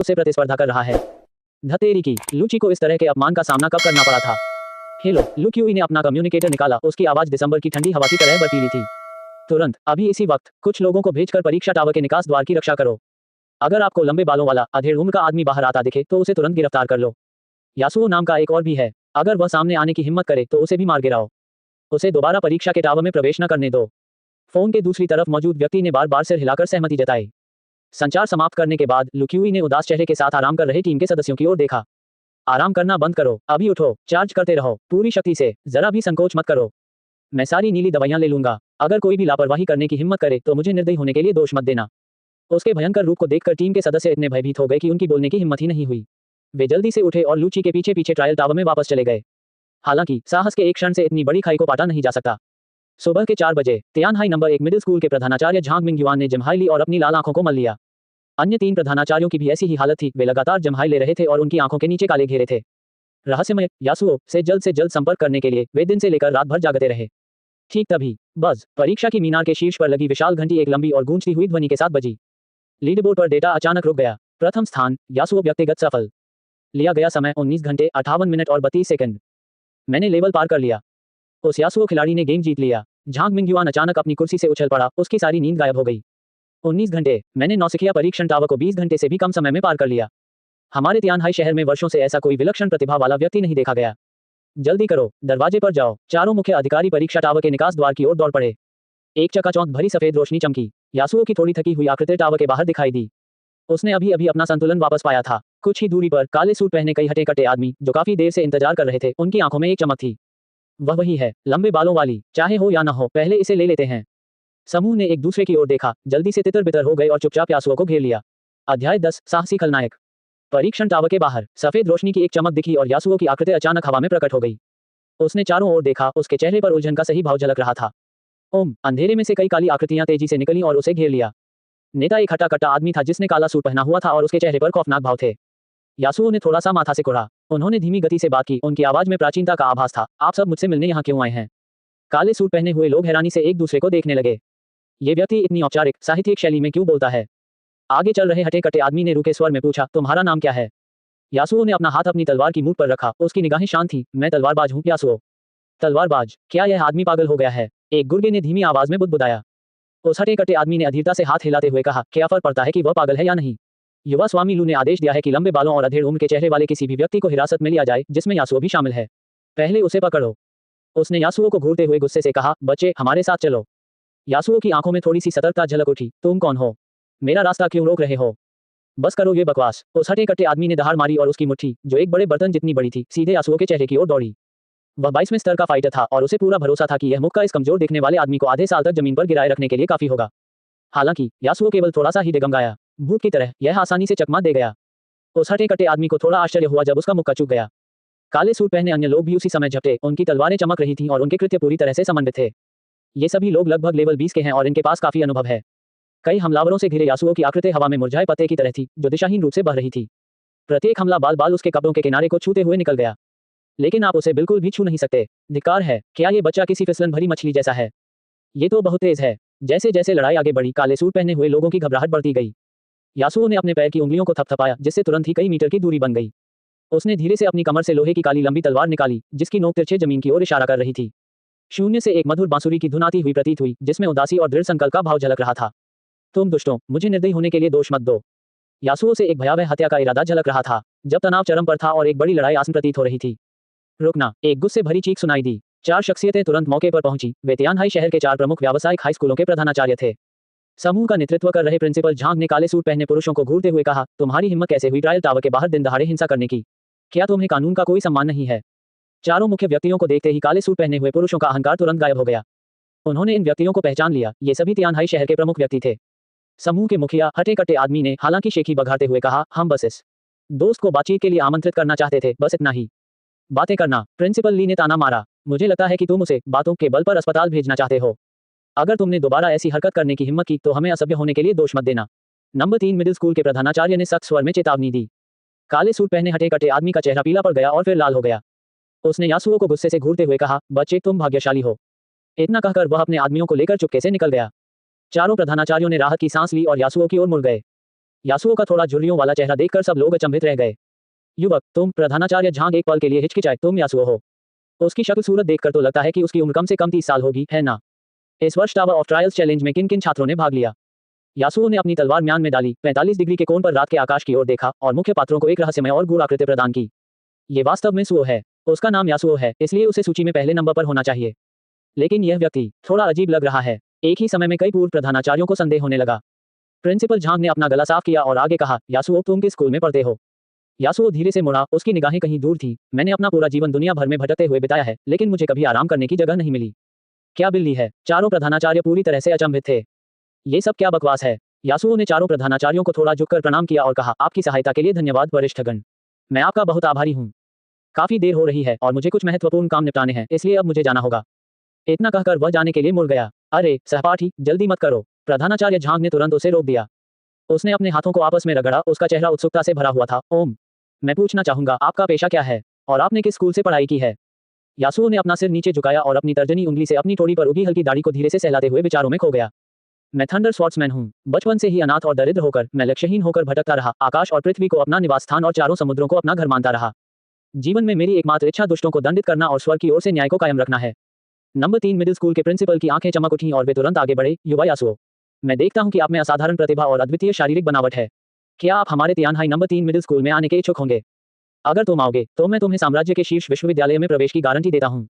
से प्रतिस्पर्धा कर रहा है। धतेरी की, लूची को इस तरह के अपमान का सामना कब करना पड़ा था। हेलो, लू क्यूई ने अपना कम्युनिकेटर निकाला, उसकी आवाज दिसंबर की ठंडी हवा की तरह बर्फीली थी। तुरंत, अभी इसी वक्त, कुछ लोगों को भेजकर परीक्षा टावर के निकास द्वार की रक्षा करो। अगर आपको लंबे बालों वाला अधेड़ उम्र का आदमी बाहर आता दिखे तो उसे तुरंत गिरफ्तार कर लो। यासुओ नाम का एक और भी है, अगर वह सामने आने की हिम्मत करे तो उसे भी मार गिराओ। उसे दोबारा परीक्षा के टावर में प्रवेश न करने दो। फोन के दूसरी तरफ मौजूद व्यक्ति ने बार बार सिर हिलाकर सहमति जताई। संचार समाप्त करने के बाद लू क्यूई ने उदास चेहरे के साथ आराम कर रहे टीम के सदस्यों की ओर देखा। आराम करना बंद करो, अभी उठो, चार्ज करते रहो, पूरी शक्ति से, जरा भी संकोच मत करो। मैं सारी नीली दवाइयां ले लूंगा, अगर कोई भी लापरवाही करने की हिम्मत करे तो मुझे निर्दयी होने के लिए दोष मत देना। उसके भयंकर रूप को देखकर टीम के सदस्य इतने भयभीत हो गए कि उनकी बोलने की हिम्मत ही नहीं हुई। वे जल्दी से उठे और लूची के पीछे पीछे ट्रायल टावर में वापस चले गए। हालांकि साहस के एक क्षण से इतनी बड़ी खाई को पाटा नहीं जा सकता। सुबह के 4 बजे तियानहाई नंबर 1 मिडिल स्कूल के प्रधानाचार्य झांग मिंगयुआन ने जम्हाई ली और अपनी लाल आंखों को मल लिया। अन्य 3 प्रधानाचार्यों की भी ऐसी ही हालत थी, वे लगातार जम्हाई ले रहे थे और उनकी आंखों के नीचे काले घेरे थे। रहस्यमय यासुओ से जल्द संपर्क करने के लिए वे दिन से लेकर रात भर जागते रहे। ठीक तभी बस परीक्षा की मीनार के शीर्ष पर लगी विशाल घंटी एक लंबी और गूंजती हुई ध्वनि के साथ बजी। लीडरबोर्ड पर डेटा अचानक रुक गया। प्रथम स्थान यासुओ व्यक्तिगत सफल। लिया गया समय 19 घंटे 58 मिनट और 32 सेकंड। मैंने लेवल पार कर लिया। उस यासुओ खिलाड़ी ने गेम जीत लिया। झांग मिंगयुआन अचानक अपनी कुर्सी से उछल पड़ा, उसकी सारी नींद गायब हो गई। 19 घंटे, मैंने नौसिखिया परीक्षण टावर को 20 घंटे से भी कम समय में पार कर लिया। हमारे तियानहाई शहर में वर्षों से ऐसा कोई विलक्षण प्रतिभा वाला व्यक्ति नहीं देखा गया। जल्दी करो, दरवाजे पर जाओ। चारों मुख्य अधिकारी परीक्षा टावर के निकास द्वार की ओर दौड़ पड़े। एक चकाचौंध भरी सफेद रोशनी चमकी। यासुओ की थोड़ी थकी हुई आकृति टावर के बाहर दिखाई दी। उसने अभी अभी अपना संतुलन वापस पाया था। कुछ ही दूरी पर काले सूट पहने कई हटे कटे आदमी जो काफी देर से इंतजार कर रहे थे, उनकी आंखों में एक चमक थी। वह वही है, लंबे बालों वाली, चाहे हो या न हो, पहले इसे ले लेते हैं। समूह ने एक दूसरे की ओर देखा, जल्दी से तितर बितर हो गए और चुपचाप यासुओ को घेर लिया। अध्याय 10 साहसी खलनायक। परीक्षण टावर के बाहर सफेद रोशनी की एक चमक दिखी और यासुओ की आकृति अचानक हवा में प्रकट हो गई। उसने चारों ओर देखा, उसके चेहरे पर उलझन का सही भाव झलक रहा था। ओम, अंधेरे में से कई काली आकृतियां तेजी से निकली और उसे घेर लिया। नेता एक हटा कट्टा आदमी था जिसने काला सूट पहना हुआ था और उसके चेहरे पर खौफनाक भाव थे। यासुओ ने थोड़ा सा माथा से कुढ़ा। उन्होंने धीमी गति से बात की, उनकी आवाज में प्राचीनता का आभास था। आप सब मुझसे मिलने यहाँ क्यों आए हैं? काले सूट पहने हुए लोग हैरानी से एक दूसरे को देखने लगे। ये व्यक्ति इतनी औपचारिक साहित्यिक शैली में क्यों बोलता है? आगे चल रहे हटे कट्टे आदमी ने रुके स्वर में पूछा, तुम्हारा नाम क्या है? यासुओ ने अपना हाथ अपनी तलवार की मुठ पर रखा, उसकी निगाहें शांत थीं। मैं तलवारबाज हूँ। यासुओ, तलवारबाज? क्या यह आदमी पागल हो गया है? एक गुर्गे ने धीमी आवाज में बुदबुदाया। उस हटे कट्टे आदमी ने अधीरता से हाथ हिलाते हुए कहा, क्या फर्क पड़ता है कि वह पागल है या नहीं? युवा स्वामी लू ने आदेश दिया है कि लंबे बालों और अधेड़ उम्र के चेहरे वाले किसी भी व्यक्ति को हिरासत में लिया जाए, जिसमें यासुओ भी शामिल है। पहले उसे पकड़ो। उसने यासुओ को घूरते हुए गुस्से से कहा, बच्चे, हमारे साथ चलो। यासुओ की आंखों में थोड़ी सी सतर्कता झलक उठी। तुम कौन हो? मेरा रास्ता क्यों रोक रहे हो? बस करो ये बकवास। उस हटे कट्टे आदमी ने दहाड़ मारी और उसकी मुट्ठी, जो एक बड़े बर्तन जितनी बड़ी थी, सीधे यासुओ के चेहरे की ओर दौड़ी। वह 22वें स्तर का फाइटर था और उसे पूरा भरोसा था कि यह मुक्का इस कमजोर दिखने वाले आदमी को आधे साल तक जमीन पर गिराए रखने के लिए काफी होगा। हालांकि यासुओ केवल थोड़ा सा ही डगमगाया। भूत की तरह यह आसानी से चकमा दे गया। उस हटे कट्टे आदमी को थोड़ा आश्चर्य हुआ जब उसका मुक्का चूक गया। काले सूट पहने अन्य लोग भी उसी समय झपटे, उनकी तलवारें चमक रही थीं और उनके कृत्य पूरी तरह से समन्वित थे। ये सभी लोग लगभग लेवल 20 के हैं और इनके पास काफी अनुभव है। कई हमलावरों से घिरे यासुओ की आकृति हवा में मुरझाए पत्ते की तरह थी, जो दिशाहीन रूप से बह रही थी। प्रत्येक हमला बाल बाल उसके कपड़ों के किनारे को छूते हुए निकल गया। लेकिन आप उसे बिल्कुल भी छू नहीं सकते। धिक्कार है, क्या ये बच्चा किसी फिसलन भरी मछली जैसा है? ये तो बहुत तेज है। जैसे जैसे लड़ाई आगे बढ़ी, काले सूट पहने हुए लोगों की घबराहट बढ़ती गई। यासुओ ने अपने पैर की उंगलियों को थपथपाया, जिससे तुरंत ही कई मीटर की दूरी बन गई। उसने धीरे से अपनी कमर से लोहे की काली लंबी तलवार निकाली, जिसकी नोक तिरछे जमीन की ओर इशारा कर रही थी। शून्य से एक मधुर बांसुरी की धुन आती हुई प्रतीत हुई, जिसमें उदासी और दृढ़ संकल्प का भाव झलक रहा था। तुम दुष्टों, मुझे निर्दयी होने के लिए दोष मत दो। यासुओ से एक भयावह हत्या का इरादा झलक रहा था, जब तनाव चरम पर था और एक बड़ी लड़ाई आसन प्रतीत हो रही थी। रुकना! एक गुस्से भरी चीख सुनाई दी। 4 शख्सियतें तुरंत मौके पर पहुंची। वे तियानहाई शहर के 4 प्रमुख व्यावसायिक हाई स्कूलों के प्रधानाचार्य थे। समूह का नेतृत्व कर रहे प्रिंसिपल झांग ने काले सूट पहने पुरुषों को घूरते हुए कहा, तुम्हारी हिम्मत कैसे हुई ट्रायल टावर के बाहर दिन दहाड़े हिंसा करने की? क्या तुम्हें कानून का कोई सम्मान नहीं है? चारों मुख्य व्यक्तियों को देखते ही काले सूट पहने हुए पुरुषों का अहंकार तुरंत गायब हो गया। उन्होंने इन व्यक्तियों को पहचान लिया, ये सभी तियानहाई शहर के प्रमुख व्यक्ति थे। समूह के मुखिया हटे कट्टे आदमी ने हालांकि शेखी बघारते हुए कहा, हम बस इस दोस्त को बातचीत के लिए आमंत्रित करना चाहते थे, बस इतना ही। बातें करना? प्रिंसिपल ली ने ताना मारा। मुझे लगता है कि तुम उसे बातों के बल पर अस्पताल भेजना चाहते हो। अगर तुमने दोबारा ऐसी हरकत करने की हिम्मत की तो हमें असभ्य होने के लिए दोष मत देना। नंबर 3 मिडिल स्कूल के प्रधानाचार्य ने सख्त स्वर में चेतावनी दी। काले सूट पहने हटे कट्टे आदमी का चेहरा पीला पड़ गया और फिर लाल हो गया। उसने यासुओ को गुस्से से घूरते हुए कहा, बच्चे, तुम भाग्यशाली हो। इतना कहकर वह अपने आदमियों को लेकर चुपके से निकल गया। चारों प्रधानाचार्यों ने राहत की सांस ली और यासुओ की ओर मुड़ गए। यासुओ का थोड़ा झुर्रियों वाला चेहरा देखकर सब लोग अचंभित रह गए। युवक, तुम? प्रधानाचार्य झांग एक पल के लिए हिचकिचाए। तुम यासुओ हो? उसकी शक्ल सूरत देखकर तो लगता है कि उसकी उम्र कम से कम 30 साल होगी, है ना? इस वर्ष टावर ऑफ ट्रायल्स चैलेंज में किन किन छात्रों ने भाग लिया? यासुओ ने अपनी तलवार म्यान में डाली, 45 डिग्री के कोण पर रात के आकाश की ओर देखा और मुख्य पात्रों को एक रहस्यमय और गूढ़ आकृति प्रदान की। ये वास्तव में सुओ है। उसका नाम यासुओ है, इसलिए उसे सूची में पहले नंबर पर होना चाहिए। लेकिन यह व्यक्ति थोड़ा अजीब लग रहा है। एक ही समय में कई पूर्व प्रधानाचार्यों को संदेह होने लगा। प्रिंसिपल झांग ने अपना गला साफ किया और आगे कहा, यासुओ, तुम किस स्कूल में पढ़ते हो? यासुओ धीरे से मुड़ा, उसकी निगाहें कहीं दूर थी। मैंने अपना पूरा जीवन दुनिया भर में भटकते हुए बिताया है, लेकिन मुझे कभी आराम करने की जगह नहीं मिली। क्या बिल्ली है? चारों प्रधानाचार्य पूरी तरह से अचंभित थे। ये सब क्या बकवास है? यासुओ ने चारों प्रधानाचार्यों को थोड़ा झुककर प्रणाम किया और कहा, आपकी सहायता के लिए धन्यवाद वरिष्ठगण। मैं आपका बहुत आभारी हूँ। काफी देर हो रही है और मुझे कुछ महत्वपूर्ण काम निपटाने हैं, इसलिए अब मुझे जाना होगा। इतना कहकर वह जाने के लिए मुड़ गया। अरे सहपाठी, जल्दी मत करो। प्रधानाचार्य झांग ने तुरंत उसे रोक दिया। उसने अपने हाथों को आपस में रगड़ा, उसका चेहरा उत्सुकता से भरा हुआ था। ओम, मैं पूछना चाहूंगा, आपका पेशा क्या है और आपने किस स्कूल से पढ़ाई की है? यासुओ ने अपना सिर नीचे झुकाया और अपनी तर्जनी उंगली से अपनी ठोड़ी पर उगी हल्की दाढ़ी को धीरे से सहलाते हुए विचारों में खो गया। मैं थंडर स्वॉर्ड्समैन हूँ। बचपन से ही अनाथ और दरिद्र होकर मैं लक्ष्यहीन होकर भटकता रहा, आकाश और पृथ्वी को अपना निवास स्थान और चारों समुद्रों को अपना घर मानता रहा। जीवन में मेरी एकमात्र इच्छा दुष्टों को दंडित करना और स्वर्ग की ओर से न्याय को कायम रखना है। नंबर 3 मिडिल स्कूल के प्रिंसिपल की आंखें चमक उठीं और वे तुरंत आगे बढ़े। युवा यासुओ, मैं देखता हूं कि आप में असाधारण प्रतिभा और अद्वितीय शारीरिक बनावट है। क्या आप हमारे तियानहाई नंबर 3 मिडिल स्कूल में आने के इच्छुक होंगे? अगर तुम आओगे तो मैं तुम्हें साम्राज्य के शीर्ष विश्वविद्यालय में प्रवेश की गारंटी देता हूँ।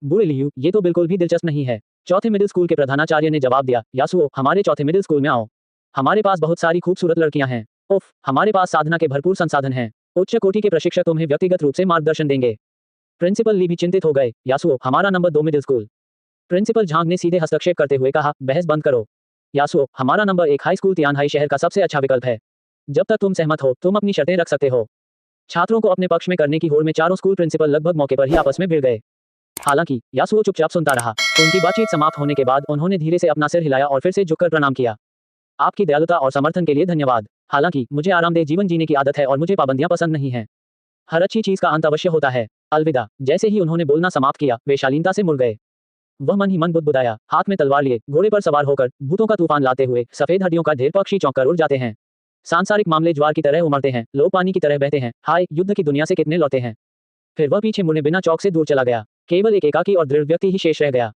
बुरे लियू, ये तो बिल्कुल भी दिलचस्प नहीं है। चौथे मिडिल स्कूल के प्रधानाचार्य ने जवाब दिया, यासुओ, हमारे चौथे मिडिल स्कूल में आओ। हमारे पास बहुत सारी खूबसूरत लड़कियां हैं। उफ, हमारे पास साधना के भरपूर संसाधन हैं। उच्च कोटि के प्रशिक्षक तुम्हें व्यक्तिगत रूप से मार्गदर्शन देंगे। प्रिंसिपल ली भी चिंतित हो गए। यासुओ, हमारा नंबर 2 मिडिल स्कूल। प्रिंसिपल झांग ने सीधे हस्तक्षेप करते हुए कहा, बहस बंद करो। यासुओ, हमारा नंबर 1 हाई स्कूल तियानहाई शहर का सबसे अच्छा विकल्प है। जब तक तुम सहमत हो, तुम अपनी शर्तें रख सकते हो। छात्रों को अपने पक्ष में करने की होड़ में चारों स्कूल प्रिंसिपल लगभग मौके पर ही आपस में भिड़ गए। हालांकि यासुओ चुपचाप सुनता रहा। उनकी बातचीत समाप्त होने के बाद उन्होंने धीरे से अपना सिर हिलाया और फिर से झुककर प्रणाम किया। आपकी दयालुता और समर्थन के लिए धन्यवाद। हालांकि मुझे आरामदेह जीवन जीने की आदत है और मुझे पाबंदियां पसंद नहीं हैं। हर अच्छी चीज का अंत अवश्य होता है। अलविदा। जैसे ही उन्होंने बोलना समाप्त किया, वे शालीनता से मुड़ गए। वह मन ही मन बुदबुदाया, हाथ में तलवार लिए, घोड़े पर सवार होकर, भूतों का तूफान लाते हुए, सफेद हड्डियों का ढेर पक्षी चौंक कर उड़ जाते हैं। सांसारिक मामले ज्वार की तरह उमड़ते हैं, लोग पानी की तरह बहते हैं। हाय, युद्ध की दुनिया से कितने लौटे हैं। फिर वह पीछे मुड़े बिना चौक से दूर चला गया। केवल एक एकाकी और दृढ़ व्यक्ति ही शेष रह गया।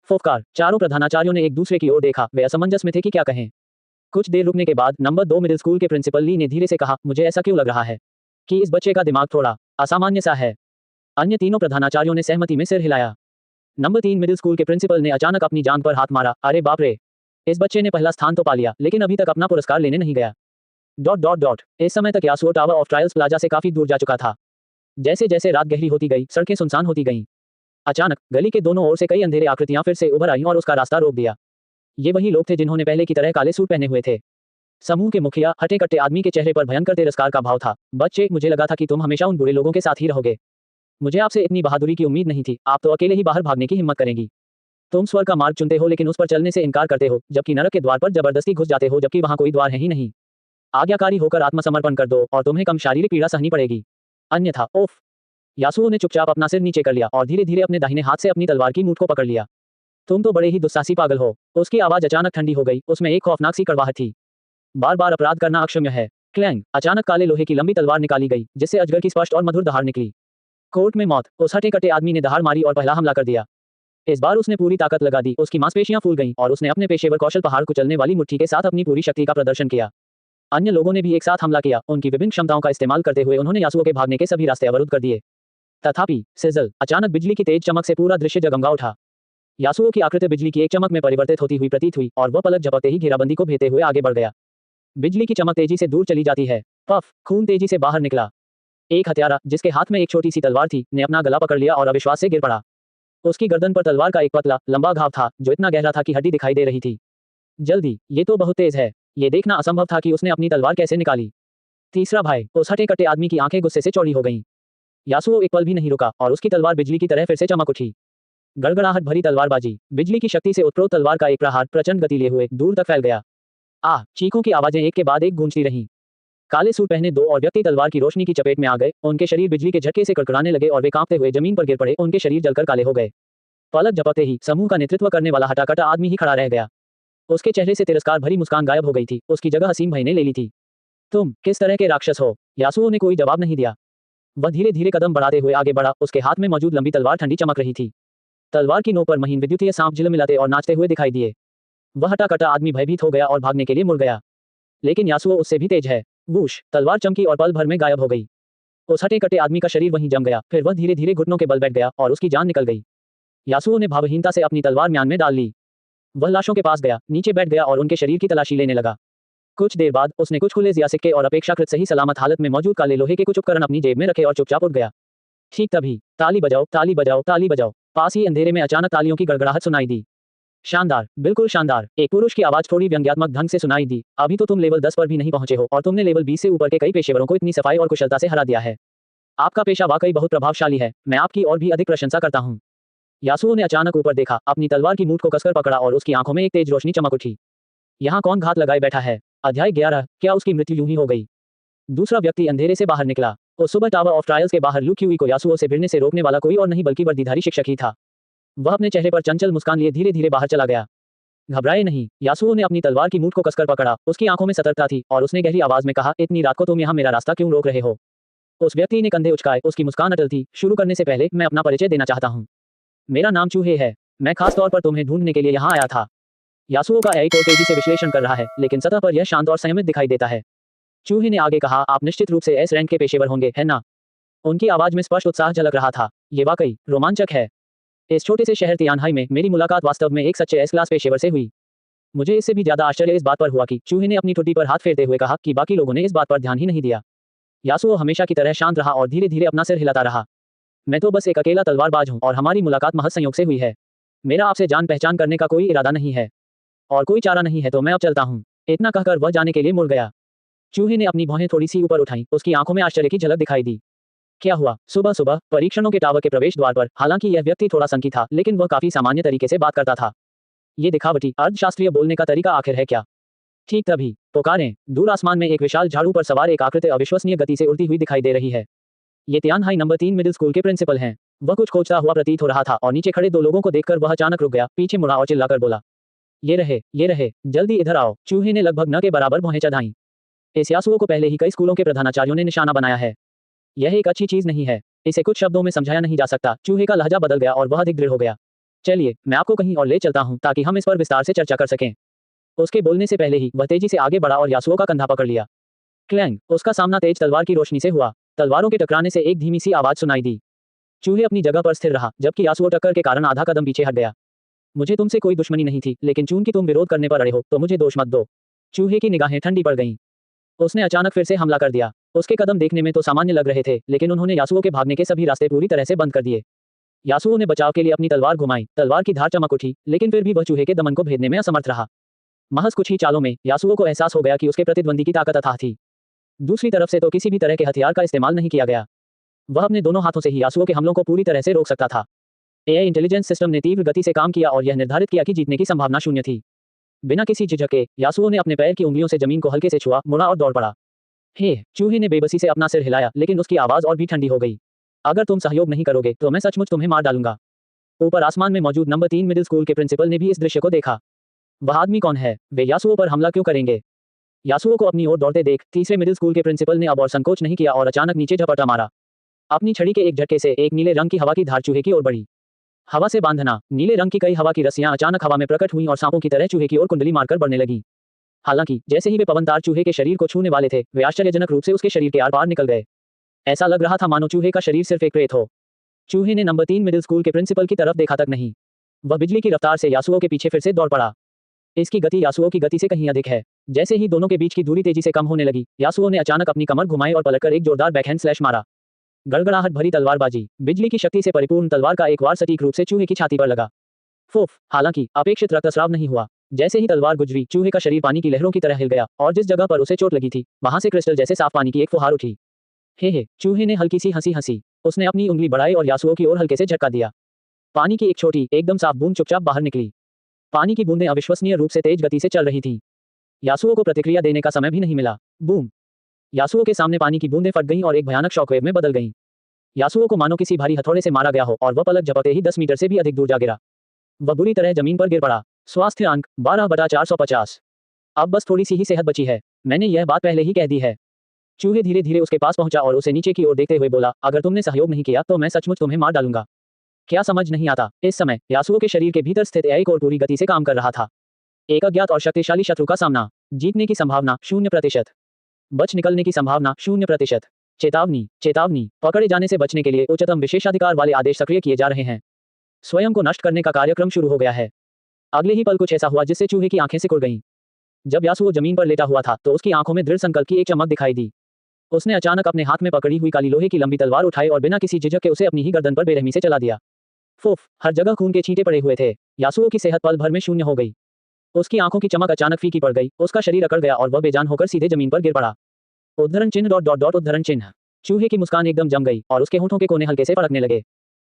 फुफकार। चारों प्रधानाचार्यों ने एक दूसरे की ओर देखा। वे असमंजस में थे कि क्या कहें। कुछ देर रुकने के बाद नंबर 2 मिडिल स्कूल के प्रिंसिपल ली ने धीरे से कहा, मुझे ऐसा क्यों लग रहा है कि इस बच्चे का दिमाग थोड़ा असामान्य सा है। अन्य तीनों प्रधानाचार्यों ने सहमति में सिर हिलाया। नंबर 3 मिडिल स्कूल के प्रिंसिपल ने अचानक अपनी जांघ पर हाथ मारा। अरे बाप रे, इस बच्चे ने पहला स्थान तो पा लिया, लेकिन अभी तक अपना पुरस्कार लेने नहीं गया। इस समय तक यासुओ टावर ऑफ ट्रायल्स प्लाजा से काफी दूर जा चुका था। जैसे जैसे रात गहरी होती गई, सड़कें सुनसान होती गईं। अचानक गली के दोनों ओर से कई अंधेरे आकृतियां फिर से उभर आईं और उसका रास्ता रोक दिया। ये वही लोग थे जिन्होंने पहले की तरह काले सूट पहने हुए थे। समूह के मुखिया, हटे कट्टे आदमी के चेहरे पर भयंकर तिरस्कार का भाव था। बच्चे, मुझे लगा था कि तुम हमेशा उन बुरे लोगों के साथ ही रहोगे। मुझे आपसे इतनी बहादुरी की उम्मीद नहीं थी। आप तो अकेले ही बाहर भागने की हिम्मत करेंगी। तुम स्वर्ग का मार्ग चुनते हो लेकिन उस पर चलने से इनकार करते हो, जबकि नरक के द्वार पर जबरदस्ती घुस जाते हो जबकि वहां कोई द्वार है ही नहीं। आज्ञाकारी होकर आत्मसमर्पण कर दो और तुम्हें कम शारीरिक पीड़ा सहनी पड़ेगी। अन्यथा ओफ। यासुओ ने चुपचाप अपना सिर नीचे कर लिया और धीरे धीरे अपने दाहिने हाथ से अपनी तलवार की मूठ को पकड़ लिया। तुम तो बड़े ही दुस्साहसी पागल हो। उसकी आवाज अचानक ठंडी हो गई, उसमें एक खौफनाक सी कड़वाहट थी। बार बार अपराध करना अक्षम्य है। क्लैंग। अचानक काले लोहे की लंबी तलवार निकाली गई, जिससे अजगर की स्पष्ट और मधुर दहाड़ निकली। कोर्ट में मौत। उस हटे कटे आदमी ने दहाड़ मारी और पहला हमला कर दिया। इस बार उसने पूरी ताकत लगा दी, उसकी मांसपेशियां फूल गईं और उसने अपने पेशेवर कौशल पहाड़ को चलने वाली मुट्ठी के साथ अपनी पूरी शक्ति का प्रदर्शन किया। अन्य लोगों ने भी एक साथ हमला किया। उनकी विभिन्न क्षमताओं का इस्तेमाल करते हुए उन्होंने यासुओ के भागने के सभी रास्ते अवरुद्ध कर दिए। तथापि सिजल। अचानक बिजली की तेज चमक से पूरा दृश्य जगमगा उठा। यासुओ की आकृति बिजली की एक चमक में परिवर्तित होती हुई प्रतीत हुई और वह पलक झपकते ही घेराबंदी को भेदते हुए आगे बढ़ गया। बिजली की चमक तेजी से दूर चली जाती है। पफ। खून तेजी से बाहर निकला। एक हत्यारा, जिसके हाथ में एक छोटी सी तलवार थी, ने अपना गला पकड़ लिया और अविश्वास से गिर पड़ा। उसकी गर्दन पर तलवार का एक पतला, लंबा घाव था, जो इतना गहरा था कि हड्डी दिखाई दे रही थी। जल्दी, ये तो बहुत तेज है। ये देखना असंभव था कि उसने अपनी तलवार कैसे निकाली। तीसरा भाई। उस हटे कट्टे आदमी की आंखें गुस्से से चौड़ी हो गईं। यासुओ एक पल भी नहीं रुका और उसकी तलवार बिजली की तरह फिर से चमक उठी। गड़गड़ाहट भरी तलवारबाजी। बिजली की शक्ति से उत्प्रोत तलवार का एक प्रहार प्रचंड गति लिए हुए दूर तक फैल गया। आह! चीखों की आवाजें एक के बाद एक गूंजती रहीं। काले सूट पहने दो और व्यक्ति तलवार की रोशनी की चपेट में आ गए। उनके शरीर बिजली के झटके से कड़कड़ाने लगे और वे कांपते हुए जमीन पर गिर पड़े। उनके शरीर जलकर काले हो गए। पलक झपकते ही समूह का नेतृत्व करने वाला हटाकटा आदमी ही खड़ा रह गया। उसके चेहरे से तिरस्कार भरी मुस्कान गायब हो गई थी। उसकी जगह असीम भय ने ले ली थी। तुम किस तरह के राक्षस हो? यासुओ ने कोई जवाब नहीं दिया। वह धीरे धीरे कदम बढ़ाते हुए आगे बढ़ा, उसके हाथ में मौजूद लंबी तलवार ठंडी चमक रही थी। तलवार की नोक पर महीन विद्युतीय सांप झिलमिलाते और नाचते हुए दिखाई दिए। वह हटा-कटा आदमी भयभीत हो गया और भागने के लिए मुड़ गया। लेकिन यासुओ उससे भी तेज है। वूश, तलवार चमकी और पल भर में गायब हो गई। उस हटे-कटे आदमी का शरीर वहीं जम गया, फिर वह धीरे-धीरे घुटनों के बल बैठ गया और उसकी जान निकल गई। यासुओ ने भावहीनता से अपनी तलवार म्यान में डाल ली। वह लाशों के पास गया, नीचे बैठ गया और उनके शरीर की तलाशी लेने लगा। कुछ देर बाद उसने कुछ खुले ज़िया सिक्के और अपेक्षाकृत सही सलामत हालत में मौजूद काले लोहे के कुछ उपकरण अपनी जेब में रखे और चुपचाप उठ गया। ठीक तभी, ताली बजाओ, ताली बजाओ, ताली बजाओ। पास ही अंधेरे में अचानक तालियों की गड़गड़ाहट सुनाई दी। शानदार, बिल्कुल शानदार, एक पुरुष की आवाज थोड़ी व्यंग्यात्मक ढंग से सुनाई दी। अभी तो तुम लेवल 10 पर भी नहीं पहुंचे हो और तुमने लेवल 20 से ऊपर के कई पेशेवरों को इतनी सफाई और कुशलता से हरा दिया है। आपका पेशा वाकई बहुत प्रभावशाली है, मैं आपकी और भी अधिक प्रशंसा करता हूँ। यासुओ ने अचानक ऊपर देखा, अपनी तलवार की मूठ को कसकर पकड़ा और उसकी आंखों में एक तेज रोशनी चमक उठी। यहाँ कौन घात लगाए बैठा है? अध्याय 11, क्या उसकी मृत्यु यूं ही हो गई? दूसरा व्यक्ति अंधेरे से बाहर निकला। उस सुबह टावर ऑफ ट्रायल्स के बाहर लू क्यूई को यासुओ से भिड़ने से रोकने वाला कोई और नहीं बल्कि वर्दीधारी शिक्षक ही था। वह अपने चेहरे पर चंचल मुस्कान लिए धीरे धीरे बाहर चला गया। घबराए नहीं, यासुओ ने अपनी तलवार की मूठ को कसकर पकड़ा। उसकी आंखों में सतर्कता थी और उसने गहरी आवाज में कहा, इतनी रात को तुम यहाँ मेरा रास्ता क्यों रोक रहे हो? उस व्यक्ति ने कंधे उचकाए, उसकी मुस्कान अटल थी। शुरू करने से पहले मैं अपना परिचय देना चाहता हूँ। मेरा नाम चूहे है। मैं खास तौर पर तुम्हें ढूंढने के लिए यहाँ आया था। यासुओ का एआई को तेजी से विश्लेषण कर रहा है, लेकिन सतह पर यह शांत और संयमित दिखाई देता है। चूहे ने आगे कहा, आप निश्चित रूप से एस रैंक के पेशेवर होंगे, है ना? उनकी आवाज में स्पष्ट उत्साह झलक रहा था। ये वाकई रोमांचक है। इस छोटे से शहर तियानहाई में मेरी मुलाकात वास्तव में एक सच्चे एस क्लास पेशेवर से हुई। मुझे इससे भी ज्यादा आश्चर्य इस बात पर हुआ कि चूहे ने अपनी ठुड्डी पर हाथ फेरते हुए कहा कि बाकी लोगों ने इस बात पर ध्यान ही नहीं दिया। यासुओ हमेशा की तरह शांत रहा और धीरे धीरे अपना सिर हिलाता रहा। मैं तो बस एक अकेला तलवारबाज हूँ और हमारी मुलाकात महज संयोग से हुई है। मेरा आपसे जान पहचान करने का कोई इरादा नहीं है और कोई चारा नहीं है, तो मैं अब चलता हूँ। इतना कहकर वह जाने के लिए मुड़ गया। चूहे ने अपनी भौहें थोड़ी सी ऊपर उठाई, उसकी आंखों में आश्चर्य की झलक दिखाई दी। क्या हुआ? सुबह सुबह परीक्षणों के टावर के प्रवेश द्वार पर, हालांकि यह व्यक्ति थोड़ा संकी था, लेकिन वह काफी सामान्य तरीके से बात करता था। ये दिखावटी अर्धशास्त्रीय बोलने का तरीका आखिर है क्या? ठीक तभी पुकारें, दूर आसमान में एक विशाल झाड़ू पर सवार एक आकृति अविश्वसनीय गति से उड़ती हुई दिखाई दे रही है। ये तियानहाई नंबर 3 मिडिल स्कूल के प्रिंसिपल हैं। वह कुछ खोजता हुआ प्रतीत हो रहा था और नीचे खड़े दो लोगों को देखकर वह अचानक रुक गया, पीछे मुड़ा और चिल्लाकर बोला, ये रहे, जल्दी इधर आओ। चूहे ने लगभग न के बराबर भौहें चढ़ाईं। इस यासुओ को पहले ही कई स्कूलों के प्रधानाचार्यों ने निशाना बनाया है। यह एक अच्छी चीज नहीं है। इसे कुछ शब्दों में समझाया नहीं जा सकता। चूहे का लहजा बदल गया और वह अधिक दृढ़ हो गया। चलिए, मैं आपको कहीं और ले चलता हूँ ताकि हम इस पर विस्तार से चर्चा कर सकें। उसके बोलने से पहले ही वह तेजी से आगे बढ़ा और यासुओ का कंधा पकड़ लिया। क्लैंग, उसका सामना तेज तलवार की रोशनी से हुआ। तलवारों के टकराने से एक धीमी सी आवाज सुनाई दी। चूहे अपनी जगह पर स्थिर रहा, जबकि यासुओ टक्कर के कारण आधा कदम पीछे हट गया। मुझे तुमसे कोई दुश्मनी नहीं थी, लेकिन चूंकि तुम विरोध करने पर अड़े हो, तो मुझे दोष मत दो। चूहे की निगाहें ठंडी पड़ गईं। उसने अचानक फिर से हमला कर दिया। उसके कदम देखने में तो सामान्य लग रहे थे, लेकिन उन्होंने यासुओ के भागने के सभी रास्ते पूरी तरह से बंद कर दिए। यासुओ ने बचाव के लिए अपनी तलवार घुमाई। तलवार की धार चमक उठी, लेकिन फिर भी वह चूहे के दमन को भेदने में असमर्थ रहा। महज कुछ ही चालों में यासुओ को एहसास हो गया कि उसके प्रतिद्वंदी की ताकत अथाह थी। दूसरी तरफ से तो किसी भी तरह के हथियार का इस्तेमाल नहीं किया गया। वह अपने दोनों हाथों से ही यासुओ के हमलों को पूरी तरह से रोक सकता था। एआई इंटेलिजेंस सिस्टम ने तीव्र गति से काम किया और यह निर्धारित किया कि जीतने की संभावना शून्य थी। बिना किसी झिझक के यासुओ ने अपने पैर की उंगलियों से जमीन को हल्के से छुआ, मुड़ा और दौड़ पड़ा। हे, चूहे ने बेबसी से अपना सिर हिलाया, लेकिन उसकी आवाज और भी ठंडी हो गई। अगर तुम सहयोग नहीं करोगे तो मैं सचमुच तुम्हें मार डालूंगा। ऊपर आसमान में मौजूद नंबर 3 मिडिल स्कूल के प्रिंसिपल ने भी इस दृश्य को देखा। वह आदमी कौन है? वे यासुओ पर हमला क्यों करेंगे? यासुओ को अपनी ओर दौड़ते देख तीसरे मिडिल स्कूल के प्रिंसिपल ने अब और संकोच नहीं किया और अचानक नीचे झपटा मारा। अपनी छड़ी के एक झटके से एक नीले रंग की हवा की धार चूहे की ओर बढ़ी। हवा से बांधना, नीले रंग की कई हवा की रस्सियां अचानक हवा में प्रकट हुईं और सांपों की तरह चूहे की ओर कुंडली मारकर बढ़ने लगीं। हालांकि जैसे ही वे पवन तार चूहे के शरीर को छूने वाले थे, वे आश्चर्यजनक रूप से उसके शरीर के आर पार निकल गए। ऐसा लग रहा था मानो चूहे का शरीर सिर्फ एक प्रेत हो। चूहे ने नंबर 3 मिडिल स्कूल के प्रिंसिपल की तरफ देखा तक नहीं। वह बिजली की रफ्तार से यासुओ के पीछे फिर से दौड़ पड़ा। इसकी गति यासुओ की गति से कहीं अधिक है। जैसे ही दोनों के बीच की दूरी तेजी से कम होने लगी, यासुओ ने अचानक अपनी कमर घुमाई और पलटकर एक जोरदार बैकहैंड स्लैश मारा। गड़गड़ाहट भरी तलवारबाजी, बिजली की शक्ति से परिपूर्ण तलवार का एक वार सटीक रूप से चूहे की छाती पर लगा। फूफ! हालांकि अपेक्षित रक्तस्राव नहीं हुआ। जैसे ही तलवार गुजरी, चूहे का शरीर पानी की लहरों की तरह हिल गया और जिस जगह पर उसे चोट लगी थी, वहां से क्रिस्टल जैसे साफ पानी की एक फुहार उठी। हे, चूहे ने हल्की सी हंसी हंसी। उसने अपनी उंगली बढ़ाई और यासुओ की ओर हल्के से झटका दिया। पानी की एक छोटी, एकदम साफ बूंद चुपचाप बाहर निकली। पानी की बूंदें अविश्वसनीय रूप से तेज गति से चल रही थीं। यासुओ को प्रतिक्रिया देने का समय भी नहीं मिला। बूम! यासुओ के सामने पानी की बूंदें फट गईं और एक भयानक शॉकवेव में बदल गईं। यासुओ को मानो किसी भारी हथौड़े से मारा गया हो और वह पलक झपकते ही 10 मीटर से भी अधिक दूर जा गिरा। वह बुरी तरह जमीन पर गिर पड़ा। स्वास्थ्य अंक 12/450। अब बस थोड़ी सी ही सेहत बची है। मैंने यह बात पहले ही कह दी है। चूहे धीरे धीरे उसके पास पहुंचा और उसे नीचे की ओर देखते हुए बोला, अगर तुमने सहयोग नहीं किया तो मैं सचमुच तुम्हें मार डालूंगा। क्या समझ नहीं आता? इस समय यासुओ के शरीर के भीतर स्थित एआई कोर पूरी गति से काम कर रहा था। एक अज्ञात और शक्तिशाली शत्रु का सामना। जीतने की संभावना 0%। बच निकलने की संभावना 0%। चेतावनी, चेतावनी, पकड़े जाने से बचने के लिए उच्चतम विशेषाधिकार वाले आदेश सक्रिय किए जा रहे हैं। स्वयं को नष्ट करने का कार्यक्रम शुरू हो गया है। अगले ही पल कुछ ऐसा हुआ जिससे चूहे की आंखें सिकुड़ गईं। जब यासुओ जमीन पर लेटा हुआ था तो उसकी आंखों में दृढ़ संकल्प की एक चमक दिखाई दी। उसने अचानक अपने हाथ में पकड़ी हुई काली लोहे की लंबी तलवार उठाई और बिना किसी झिझक के उसे अपनी ही गर्दन पर बेरहमी से चला दिया। फूफ, हर जगह खून के छींटे पड़े हुए थे। यासुओ की सेहत पल भर में शून्य हो गई। उसकी आंखों की चमक अचानक फीकी पड़ गई, उसका शरीर अकड़ गया और वह बेजान होकर सीधे जमीन पर गिर पड़ा। उद्धरण चिन्ह डॉट डॉट डॉट उद्धरण चिन्ह। चूहे की मुस्कान एकदम जम गई और उसके होठों के कोने हल्के से फड़कने लगे।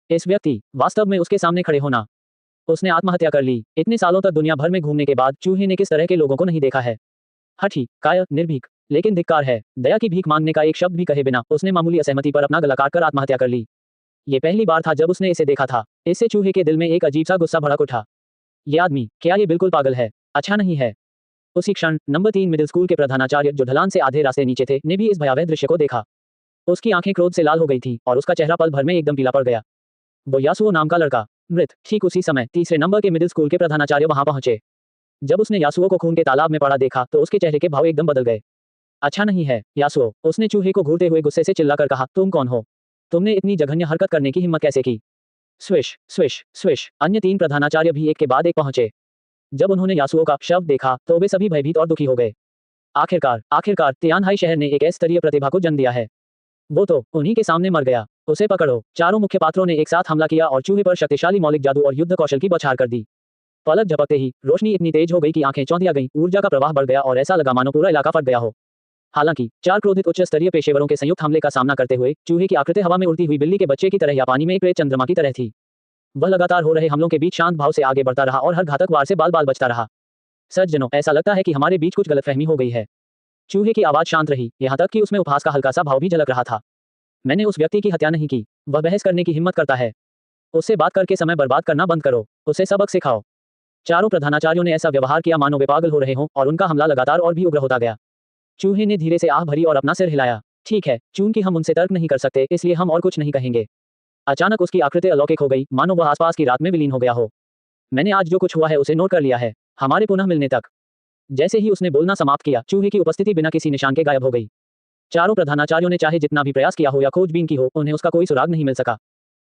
इस व्यक्ति वास्तव में उसके सामने खड़े होना। उसने आत्महत्या कर ली। इतने सालों तक दुनिया भर में घूमने के बाद चूहे ने किस तरह के लोगों को नहीं देखा है। हठी, कायर, निर्भीक, लेकिन धिक्कार है, दया की भीख मांगने का एक शब्द भी कहे बिना उसने मामूली असहमति पर अपना गला काटकर आत्महत्या कर ली। ये पहली बार था जब उसने इसे देखा था। इससे चूहे के दिल में एक अजीब सा गुस्सा भड़क उठा। ये आदमी, क्या ये बिल्कुल पागल है? अच्छा नहीं है। उसी क्षण नंबर 3 मिडिल स्कूल के प्रधानाचार्य, जो ढलान से आधे रास्ते नीचे थे, ने भी इस भयावह दृश्य को देखा। उसकी आंखें क्रोध से लाल हो गई थीं और उसका चेहरा पल भर में एकदम पीला पड़ गया। वो यासुओ नाम का लड़का मृत। ठीक उसी समय तीसरे नंबर के मिडिल स्कूल के प्रधानाचार्य वहां पहुंचे। जब उसने यासुओ को खून के तालाब में पड़ा देखा तो उसके चेहरे के भाव एकदम बदल गए। अच्छा नहीं है, यासुओ, उसने चूहे को घूरते हुए गुस्से से चिल्लाकर कहा, तुम कौन हो? तुमने इतनी जघन्य हरकत करने की हिम्मत कैसे की? Swish, swish, swish. अन्य 3 प्रधानाचार्य भी एक के बाद एक पहुंचे। जब उन्होंने यासुओ का शव देखा तो वे सभी भयभीत और दुखी हो गए। आखिरकार तियानहाई शहर ने एक स्तरीय प्रतिभा को जन्म दिया है। वो तो उन्हीं के सामने मर गया। उसे पकड़ो। चारों मुख्य पात्रों ने एक साथ हमला किया और चूहे पर शक्तिशाली मौलिक जादू और युद्ध कौशल की बौछार कर दी। पलक झपकते ही रोशनी इतनी तेज हो गई कि आंखें चौंधिया गईं, ऊर्जा का प्रवाह बढ़ गया और ऐसा लगा मानो पूरा इलाका फट गया हो। हालांकि 4 क्रोधित उच्च स्तरीय पेशेवरों के संयुक्त हमले का सामना करते हुए चूहे की आकृति हवा में उड़ती हुई बिल्ली के बच्चे की तरह या पानी में एक प्रेत चंद्रमा की तरह थी। वह लगातार हो रहे हमलों के बीच शांत भाव से आगे बढ़ता रहा और हर घातक वार से बाल बाल बचता रहा। सज्जनों, ऐसा लगता है कि हमारे बीच कुछ गलतफहमी हो गई है। चूहे की आवाज शांत रही, यहाँ तक कि उसमें उपहास का हल्का सा भाव भी झलक रहा था। मैंने उस व्यक्ति की हत्या नहीं की। वह बहस करने की हिम्मत करता है। उससे बात करके समय बर्बाद करना बंद करो। उसे सबक सिखाओ। चारों प्रधानाचार्यों ने ऐसा व्यवहार किया मानो वे पागल हो रहे हों और उनका हमला लगातार और भी उग्र होता गया। चूहे ने धीरे से आह भरी और अपना सिर हिलाया। ठीक है, चूंकि हम उनसे तर्क नहीं कर सकते इसलिए हम और कुछ नहीं कहेंगे। अचानक उसकी आकृति अलौकिक हो गई, मानो वह आसपास की रात में विलीन हो गया हो। मैंने आज जो कुछ हुआ है उसे नोट कर लिया है। हमारे पुनः मिलने तक। जैसे ही उसने बोलना समाप्त किया, चूहे की उपस्थिति बिना किसी निशान के गायब हो गई। चारों प्रधानाचार्यों ने चाहे जितना भी प्रयास किया हो या खोजबीन की हो, उन्हें उसका कोई सुराग नहीं मिल सका।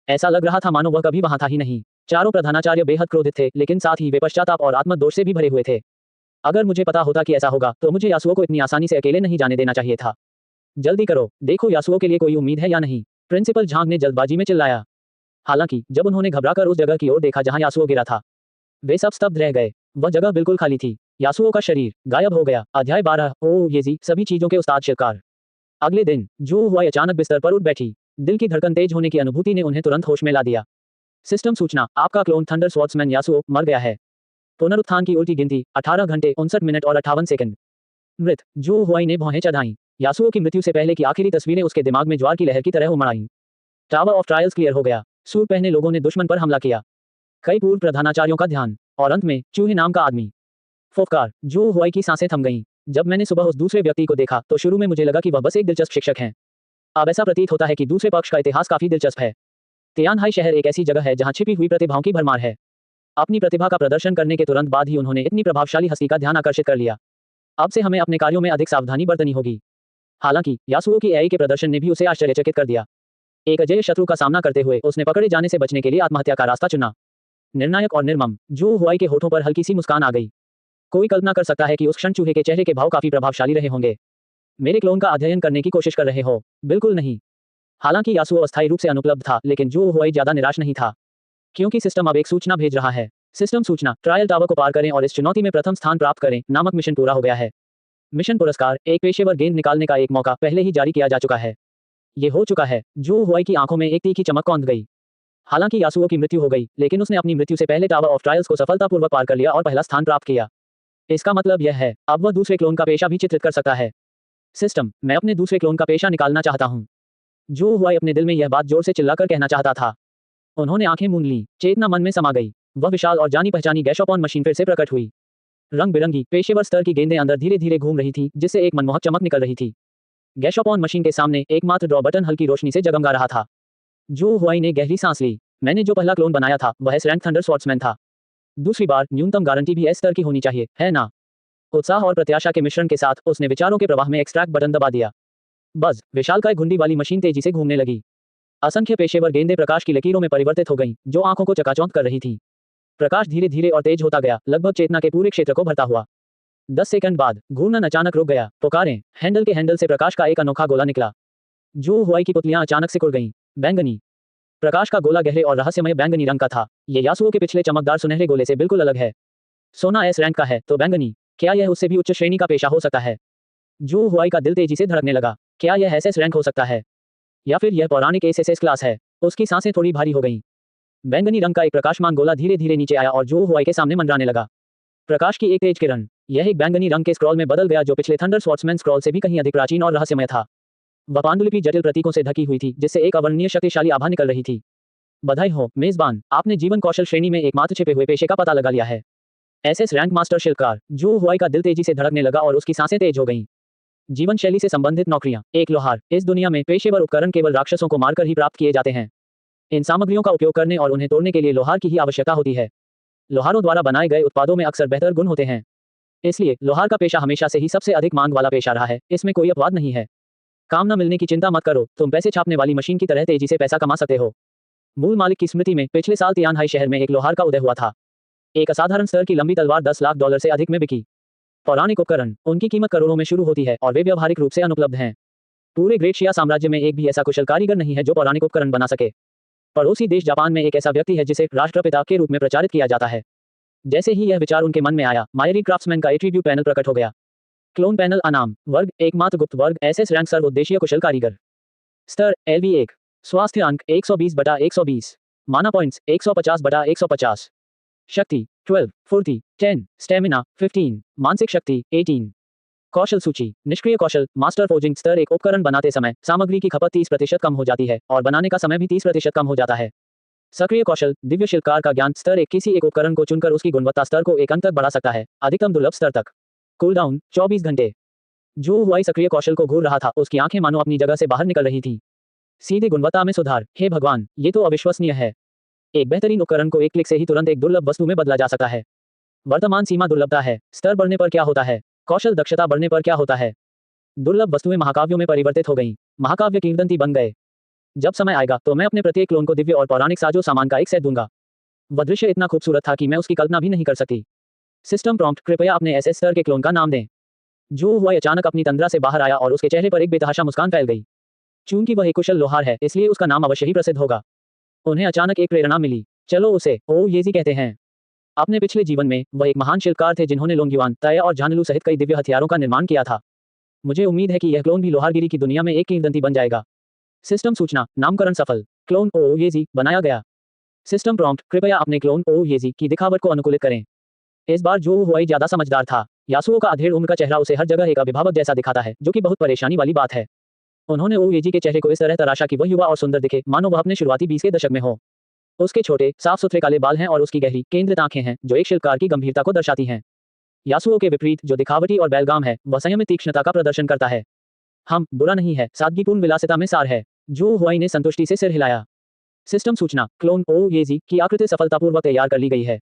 ऐसा लग रहा था मानो वह कभी वहां था ही नहीं। चारों प्रधानाचार्य बेहद क्रोधित थे, लेकिन साथ ही वे पश्चाताप और आत्मदोष से भी भरे हुए थे। अगर मुझे पता होता कि ऐसा होगा तो मुझे यासुओ को इतनी आसानी से अकेले नहीं जाने देना चाहिए था। जल्दी करो, देखो यासुओ के लिए कोई उम्मीद है या नहीं? प्रिंसिपल झांग ने जल्दबाजी में चिल्लाया। हालांकि जब उन्होंने घबराकर उस जगह की ओर देखा जहां यासुओ गिरा था, वे सब स्तब्ध रह गए। वह जगह बिल्कुल खाली थी। यासुओ का शरीर गायब हो गया। अध्याय 12। ओह येजी, सभी चीजों के उस्ताद शिकार। अगले दिन जो हुआ, अचानक बिस्तर पर उठ बैठी। दिल की धड़कन तेज होने की अनुभूति ने उन्हें तुरंत होश में ला दिया। सिस्टम सूचना, आपका क्लोन थंडर स्वॉर्ड्समैन यासुओ मर गया है। पुनरुत्थान की उल्टी गिनती 18 घंटे 59 मिनट और 58 सेकंड। मृत जो हुआई ने भौहें चढ़ाईं। यासुओ की मृत्यु से पहले की आखिरी तस्वीरें उसके दिमाग में ज्वार की लहर की तरह उमड़ आईं। टावर ऑफ ट्रायल्स क्लियर हो गया। सूट पहने लोगों ने दुश्मन पर हमला किया। कई पूर्व प्रधानाचार्यों का ध्यान। और अंत में चूहे नाम का आदमी। फुफकार, जो हुआई की सांसें थम गईं। जब मैंने सुबह उस दूसरे व्यक्ति को देखा तो शुरू में मुझे लगा कि वह बस एक दिलचस्प शिक्षक हैं। अब ऐसा प्रतीत होता है कि दूसरे पक्ष का इतिहास काफी दिलचस्प है। तियानहाई शहर एक ऐसी जगह है जहां छिपी हुई प्रतिभाओं की भरमार है। अपनी प्रतिभा का प्रदर्शन करने के तुरंत बाद ही उन्होंने इतनी प्रभावशाली हस्ती का ध्यान आकर्षित कर लिया। अब से हमें अपने कार्यों में अधिक सावधानी बरतनी होगी। हालांकि यासुओ की एआई के प्रदर्शन ने भी उसे आश्चर्यचकित कर दिया। एक अजेय शत्रु का सामना करते हुए उसने पकड़े जाने से बचने के लिए आत्महत्या का रास्ता चुना। निर्णायक और निर्मम। जो हुआई के होठों पर हल्की सी मुस्कान आ गई। कोई कल्पना कर सकता है कि उस क्षण चूहे के चेहरे के भाव काफी प्रभावशाली रहे होंगे। मेरे क्लोन का अध्ययन करने की कोशिश कर रहे हो? बिल्कुल नहीं। हालांकि यासुओ अस्थायी रूप से अनुपलब्ध था, लेकिन जो हुआई ज्यादा निराश नहीं था, क्योंकि सिस्टम अब एक सूचना भेज रहा है। सिस्टम सूचना, ट्रायल टावर को पार करें और इस चुनौती में प्रथम स्थान प्राप्त करें नामक मिशन पूरा हो गया है। मिशन पुरस्कार, एक पेशेवर गेंद निकालने का एक मौका पहले ही जारी किया जा चुका है। ये हो चुका है। जो हुआई की आंखों में एक तीखी चमक कौंध गई। हालांकि यासुओ की मृत्यु हो गई, लेकिन उसने अपनी मृत्यु से पहले टावर ऑफ ट्रायल्स को सफलतापूर्वक पार कर लिया और पहला स्थान प्राप्त किया। इसका मतलब यह है, अब वह दूसरे क्लोन का पेशा भी चित्रित कर सकता है। सिस्टम, मैं अपने दूसरे क्लोन का पेशा निकालना चाहता हूँ। जो हुआई अपने दिल में यह बात जोर से चिल्लाकर कहना चाहता था। उन्होंने आंखें मूंद लीं, चेतना मन में समा गई। वह विशाल और जानी पहचानी गैशोपॉन मशीन फिर से प्रकट हुई। रंग बिरंगी पेशेवर स्तर की गेंदें अंदर धीरे धीरे घूम रही थीं, जिससे एक मनमोहक चमक निकल रही थी। गैशोपॉन मशीन के सामने एकमात्र ड्रॉ बटन हल्की रोशनी से जगमगा रहा था। जू हुआई ने गहरी सांस ली। मैंने जो पहला क्लोन बनाया था वह एस रैंक थंडर स्वॉर्ड्समैन था। दूसरी बार न्यूनतम गारंटी भी एस स्तर की होनी चाहिए, है ना? उत्साह और प्रत्याशा के मिश्रण के साथ उसने विचारों के प्रवाह में एक्सट्रैक्ट बटन दबा दिया। बस विशालकाय घुंडी वाली मशीन तेजी से घूमने लगी। असंख्य पेशेवर गेंदें प्रकाश की लकीरों में परिवर्तित हो गईं, जो आंखों को चकाचौंध कर रही थी। प्रकाश धीरे धीरे और तेज होता गया, लगभग चेतना के पूरे क्षेत्र को भरता हुआ। 10 सेकंड बाद घूर्णन अचानक रुक गया। पुकारें। हैंडल के हैंडल से प्रकाश का एक अनोखा गोला निकला। जू हुआई की पुतलियां अचानक सिकुड़ गईं। बैंगनी। प्रकाश का गोला गहरे और रहस्यमय बैंगनी रंग का था। ये यासुओ के पिछले चमकदार सुनहरे गोले से बिल्कुल अलग है। सोना एस रैंक का है तो बैंगनी, क्या यह उससे भी उच्च श्रेणी का पेशा हो सकता है? जू हुआई का दिल तेजी से धड़कने लगा। क्या यह एसएस रैंक हो सकता है, या फिर यह पौराणिक एसएस क्लास है? उसकी सांसें थोड़ी भारी हो गईं। बैंगनी रंग का एक प्रकाशमान गोला धीरे धीरे नीचे आया और जू हुआई के सामने मंडराने लगा। प्रकाश की एक तेज किरण, यह एक बैंगनी रंग के स्क्रॉल में बदल गया जो पिछले थंडर स्वॉर्ड्समैन स्क्रॉल से भी कहीं अधिक प्राचीन और रहस्यमय था। वह पांडुलिपि जटिल प्रतीकों से ढकी हुई थी जिससे एक अवर्णनीय शक्तिशाली आभा निकल रही थी। बधाई हो मेजबान, आपने जीवन कौशल श्रेणी में एकमात्र छिपे हुए पेशे का पता लगा लिया है। एसएस रैंक मास्टर शिल्पकार। जू हुआई का दिल तेजी से धड़कने लगा और उसकी सांसें तेज हो गईं। जीवन शैली से संबंधित नौकरियां। एक लोहार। इस दुनिया में पेशेवर उपकरण केवल राक्षसों को मारकर ही प्राप्त किए जाते हैं। इन सामग्रियों का उपयोग करने और उन्हें तोड़ने के लिए लोहार की ही आवश्यकता होती है। लोहारों द्वारा बनाए गए उत्पादों में अक्सर बेहतर गुण होते हैं। इसलिए लोहार का पेशा हमेशा से ही सबसे अधिक मांग वाला पेशा रहा है, इसमें कोई अपवाद नहीं है। काम न मिलने की चिंता मत करो, तुम पैसे छापने वाली मशीन की तरह तेजी से पैसा कमा सकते हो। मूल मालिक की स्मृति में पिछले साल तियानहाई शहर में एक लोहार का उदय हुआ था। एक असाधारण स्तर की लंबी तलवार $10 लाख से अधिक में बिकी। पौराणिक उपकरण, उनकी कीमत करोड़ों में शुरू होती है और वे व्यावहारिक रूप से अनुपलब्ध हैं। पूरे ग्रेट शिया साम्राज्य में एक भी ऐसा कुशल कारीगर नहीं है जो पौराणिक उपकरण बना सके। पड़ोसी देश जापान में एक ऐसा व्यक्ति है जिसे राष्ट्रपिता के रूप में प्रचारित किया जाता है। जैसे ही यह विचार उनके मन में आया, मायरी क्राफ्ट्समैन का एट्रीब्यूट पैनल प्रकट हो गया। क्लोन पैनल अनाम वर्ग, एकमात्र गुप्त वर्ग, एसएस रैंक सर्वोद्देशीय कुशल कारीगर। स्तर LV1। स्वास्थ्य अंक 120/120। माना पॉइंट्स 150/150। शक्ति 12, फुर्ती 10, स्टेमिना 15, मानसिक शक्ति 18। कौशल सूची। निष्क्रिय कौशल, मास्टर फोर्जिंग। स्तर एक उपकरण बनाते समय सामग्री की खपत 30% कम हो जाती है और बनाने का समय भी 30% कम हो जाता है। सक्रिय कौशल, दिव्य शिल्पकार का ज्ञान। स्तर एक किसी एक उपकरण को चुनकर उसकी गुणवत्ता स्तर को 1 अंक तक बढ़ा सकता है, अधिकतम दुर्लभ स्तर तक। कूलडाउन 24 घंटे। जू हुआई सक्रिय कौशल को घूर रहा था, उसकी आंखें मानो अपनी जगह से बाहर निकल रही थीं। सीधे गुणवत्ता में सुधार, हे भगवान, ये तो अविश्वसनीय है। एक बेहतरीन उपकरण को एक क्लिक से ही तुरंत एक दुर्लभ वस्तु में बदला जा सकता है। वर्तमान सीमा दुर्लभता है। स्तर बढ़ने पर क्या होता है? कौशल दक्षता बढ़ने पर क्या होता है? दुर्लभ वस्तुएं महाकाव्यों में परिवर्तित हो गईं। महाकाव्य किंवदंती बन गए। जब समय आएगा तो मैं अपने प्रत्येक क्लोन को दिव्य और पौराणिक साजो सामान का एक सेट दूंगा। वह दृश्य इतना खूबसूरत था कि मैं उसकी कल्पना भी नहीं कर सकती। सिस्टम प्रॉम्प्ट, कृपया अपने एसएस स्तर के क्लोन का नाम दें। जू हुआई अचानक अपनी तंद्रा से बाहर आया और उसके चेहरे पर एक बेतहाशा मुस्कान फैल गई। चूंकि वह एक कुशल लोहार है, इसलिए उसका नाम अवश्य ही प्रसिद्ध होगा। उन्हें अचानक एक प्रेरणा मिली। चलो उसे ओ येजी कहते हैं। अपने पिछले जीवन में वह एक महान शिल्पकार थे जिन्होंने लोंगयुआन, तय और झानलू सहित कई दिव्य हथियारों का निर्माण किया था। मुझे उम्मीद है कि यह क्लोन भी लोहारगिरी की दुनिया में एक किंवदंती बन जाएगा। सिस्टम सूचना, नामकरण सफल। क्लोन ओ येजी बनाया गया। सिस्टम प्रॉम्प्ट, कृपया अपने क्लोन ओ येजी की दिखावट को अनुकूलित करें। इस बार जू हुआई ज्यादा समझदार था। यासुओ का अधेड़ उम्र का चेहरा उसे हर जगह एक अभिभावक जैसा दिखाता है, जो कि बहुत परेशानी वाली बात है। उन्होंने ओ येजी के चेहरे को इस तरह तराशा कि वह युवा और सुंदर दिखे, मानो वह अपने शुरुआती 20 के दशक में हो। उसके छोटे, साफ सुथरे काले बाल हैं और उसकी गहरी, केंद्रित आंखें हैं, जो एक शिल्पकार की गंभीरता को दर्शाती हैं। यासुओ के विपरीत, जो दिखावटी और बेलगाम है, वह संयमित तीक्ष्णता का प्रदर्शन करता है। हम बुरा नहीं है, सादगीपूर्ण विलासिता में सार है। जू हुआई ने संतुष्टि से सिर हिलाया। सिस्टम सूचना, क्लोन ओ येजी की आकृति सफलतापूर्वक तैयार कर ली गई है।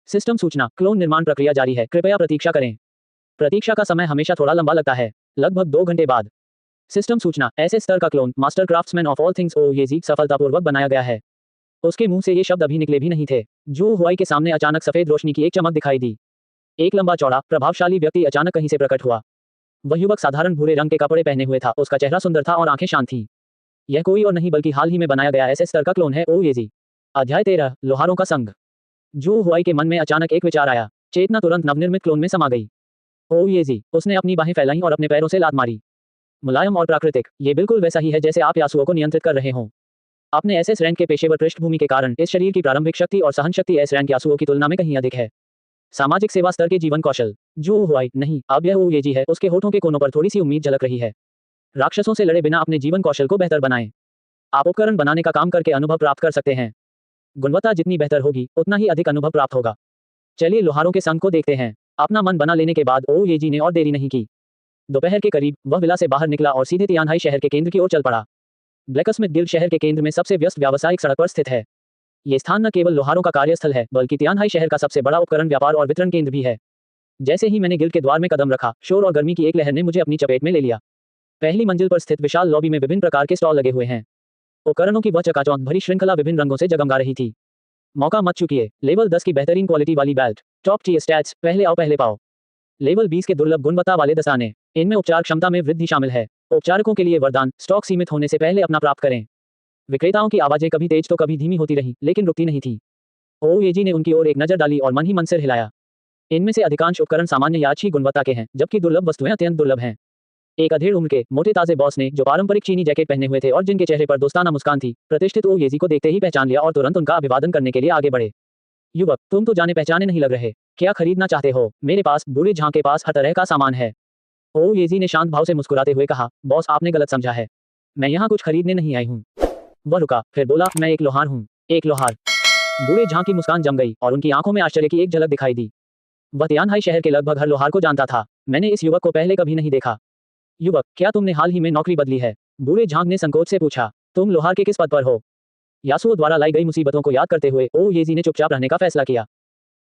सिस्टम सूचना, क्लोन निर्माण प्रक्रिया जारी है, कृपया प्रतीक्षा करें। प्रतीक्षा का समय हमेशा थोड़ा लंबा लगता है। लगभग 2 घंटे बाद। सिस्टम सूचना, ऐसे स्तर का clone, master craftsman of all things ओ येजी, सफलतापूर्वक बनाया गया है। उसके मुंह से ये शब्द अभी निकले भी नहीं थे। जू हुआई के सामने अचानक सफेद रोशनी की एक चमक दिखाई दी। एक लंबा चौड़ा, प्रभावशाली व्यक्ति अचानक कहीं से प्रकट हुआ। वह युवक साधारण भूरे रंग के कपड़े पहने हुए था, उसका चेहरा सुंदर था और आंखें शांत थीं। यह कोई और नहीं बल्कि हाल ही में बनाया गया ऐसे स्तर का क्लोन है ओ येजी। अध्याय 13, लोहारों का संग। जू हुआई के मन में अचानक एक विचार आया। चेतना तुरंत नवनिर्मित क्लोन में समा गई। ओ येजी, उसने अपनी बाहें फैलाईं और अपने पैरों से लात मारी। मुलायम और प्राकृतिक, ये बिल्कुल वैसा ही है जैसे आप यासुओ को नियंत्रित कर रहे हों। अपने एसएस रैंक के पेशेवर पृष्ठभूमि के कारण इस शरीर की प्रारंभिक शक्ति और सहन शक्ति एस रैंक यासुओ की तुलना में कहीं अधिक है। सामाजिक सेवा स्तर के जीवन कौशल। जू हुआई, नहीं, अब यह ओ येजी है। उसके होठों के कोनों पर थोड़ी सी उम्मीद झलक रही है। राक्षसों से लड़े बिना अपने जीवन कौशल को बेहतर बनाएं। आप उपकरण बनाने का काम करके अनुभव प्राप्त कर सकते हैं। गुणवत्ता जितनी बेहतर होगी, उतना ही अधिक अनुभव प्राप्त होगा। चलिए लोहारों के संग को देखते हैं। अपना मन बना लेने के बाद ओ येजी ने और देरी नहीं की। दोपहर के करीब वह विला से बाहर निकला और सीधे तियानहाई शहर के केंद्र की ओर चल पड़ा। ब्लैकस्मिथ गिल्ड शहर के केंद्र में सबसे व्यस्त व्यावसायिक सड़क पर स्थित है। ये स्थान न केवल लोहारों का कार्यस्थल है, बल्कि तियानहाई शहर का सबसे बड़ा उपकरण व्यापार और वितरण केंद्र भी है। जैसे ही मैंने गिल्ड के द्वार में कदम रखा, शोर और गर्मी की एक लहर ने मुझे अपनी चपेट में ले लिया। पहली मंजिल पर स्थित विशाल लॉबी में विभिन्न प्रकार के स्टॉल लगे हुए हैं। उपकरणों की वह चकाचौंध भरी श्रृंखला विभिन्न रंगों से जगमगा रही थी। मौका मत चूकिए। लेवल 10 की बेहतरीन क्वालिटी वाली बेल्ट, टॉप टियर स्टैट्स, पहले आओ पहले पाओ। लेवल 20 के दुर्लभ गुणवत्ता वाले दस्ताने, इनमें उपचार क्षमता में वृद्धि शामिल है। उपचारकों के लिए वरदान, स्टॉक सीमित होने से पहले अपना प्राप्त करें। विक्रेताओं की आवाजें कभी तेज तो कभी धीमी होती रहीं, लेकिन रुकती नहीं थी। ओएजी ने उनकी ओर एक नजर डाली और मन ही मन सिर हिलाया। इनमें से अधिकांश उपकरण सामान्य या अच्छी गुणवत्ता के हैं, जबकि दुर्लभ वस्तुएं अत्यंत दुर्लभ हैं। एक अधेड़ उम्र के मोटे ताजे बॉस ने, जो पारंपरिक चीनी जैकेट पहने हुए थे और जिनके चेहरे पर दोस्ताना मुस्कान थी, प्रतिष्ठित ओएजी को देखते ही पहचान लिया और तुरंत उनका अभिवादन करने के लिए आगे बढ़े। युवक, तुम तो जाने पहचाने नहीं लग रहे, क्या खरीदना चाहते हो? मेरे पास, बूढ़े झां के पास हर तरह का सामान है। ओएजी ने शांत भाव से मुस्कुराते हुए कहा, बॉस आपने गलत समझा है, मैं यहाँ कुछ खरीदने नहीं आई हूँ। वह रुका, फिर बोला, मैं एक लोहार हूँ। एक लोहार? बूढ़े झां की मुस्कान जम गई और उनकी आंखों में आश्चर्य की एक झलक दिखाई दी। वह तियानहाई शहर के लगभग हर लोहार को जानता था। मैंने इस युवक को पहले कभी नहीं देखा। युवक, क्या तुमने हाल ही में नौकरी बदली है? बूढ़े झांग ने संकोच से पूछा। तुम लोहार के किस पद पर हो? यासुओ द्वारा लाई गई मुसीबतों को याद करते हुए ओएजी ने चुपचाप रहने का फैसला किया।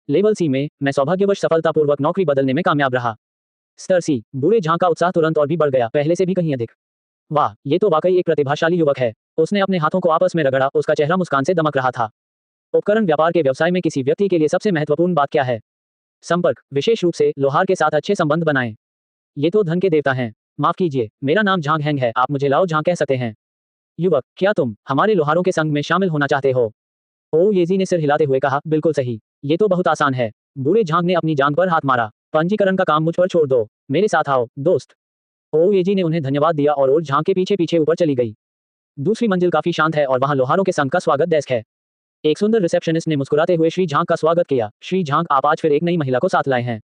लेवल सी में मैं सौभाग्यवश सफलतापूर्वक नौकरी बदलने में कामयाब रहा। स्तर सी। बूढ़े झांग का उत्साह तुरंत और भी बढ़ गया, पहले से भी कहीं अधिक। वाह, ये तो वाकई एक प्रतिभाशाली युवक है। उसने अपने हाथों को आपस में रगड़ा, उसका चेहरा मुस्कान से दमक रहा था। उपकरण व्यापार के व्यवसाय में किसी व्यक्ति के लिए सबसे महत्वपूर्ण बात क्या है? संपर्क, विशेष रूप से लोहार के साथ अच्छे संबंध बनाएं। ये तो धन के देवता हैं। माफ कीजिए, मेरा नाम झांग हैंग है, आप मुझे लाओ झांग कह सकते हैं। युवक, क्या तुम हमारे लोहारों के संग में शामिल होना चाहते हो? ओएजी ने सिर हिलाते हुए कहा, बिल्कुल सही, ये तो बहुत आसान है। बूढ़े झांग ने अपनी जांघ पर हाथ मारा। पंजीकरण का काम मुझ पर छोड़ दो, मेरे साथ आओ दोस्त। ओएजी ने उन्हें धन्यवाद दिया और ओल्ड झांग के पीछे पीछे ऊपर चली गई। दूसरी मंजिल काफी शांत है और वहां लोहारों के संघ का स्वागत डेस्क है। एक सुंदर रिसेप्शनिस्ट ने मुस्कुराते हुए श्री झांग का स्वागत किया। श्री झांग, आप आज फिर एक नई महिला को साथ लाए हैं।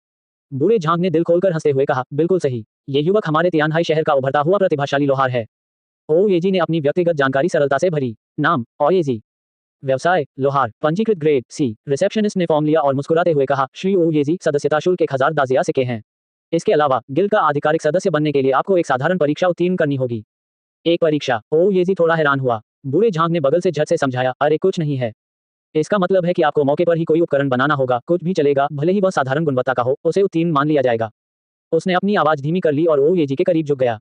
बूढ़े झांग ने दिल खोलकर हंसते हुए कहा, बिल्कुल सही, ये युवक हमारे तियानहाई शहर का उभरता हुआ प्रतिभाशाली लोहार है। ओएजी ने अपनी व्यक्तिगत जानकारी सरलता से भरी। नाम, ओएजी। व्यवसाय, लोहार। पंजीकृत ग्रेड सी। रिसेप्शनिस्ट ने फॉर्म लिया और मुस्कुराते हुए कहा, श्री ओएजी, सदस्यता शुल्क 1000 दाजिया सिक्के हैं। इसके अलावा गिल्ड का आधिकारिक सदस्य बनने के लिए आपको एक साधारण परीक्षा उत्तीर्ण करनी होगी। एक परीक्षा? ओएजी थोड़ा हैरान हुआ। बूढ़े झांग ने बगल से झट से समझाया, अरे कुछ नहीं है। इसका मतलब है कि आपको मौके पर ही कोई उपकरण बनाना होगा, कुछ भी चलेगा, भले ही वह साधारण गुणवत्ता का हो, उसे उत्तीर्ण मान लिया जाएगा। उसने अपनी आवाज धीमी कर ली और ओएजी के करीब झुक गया।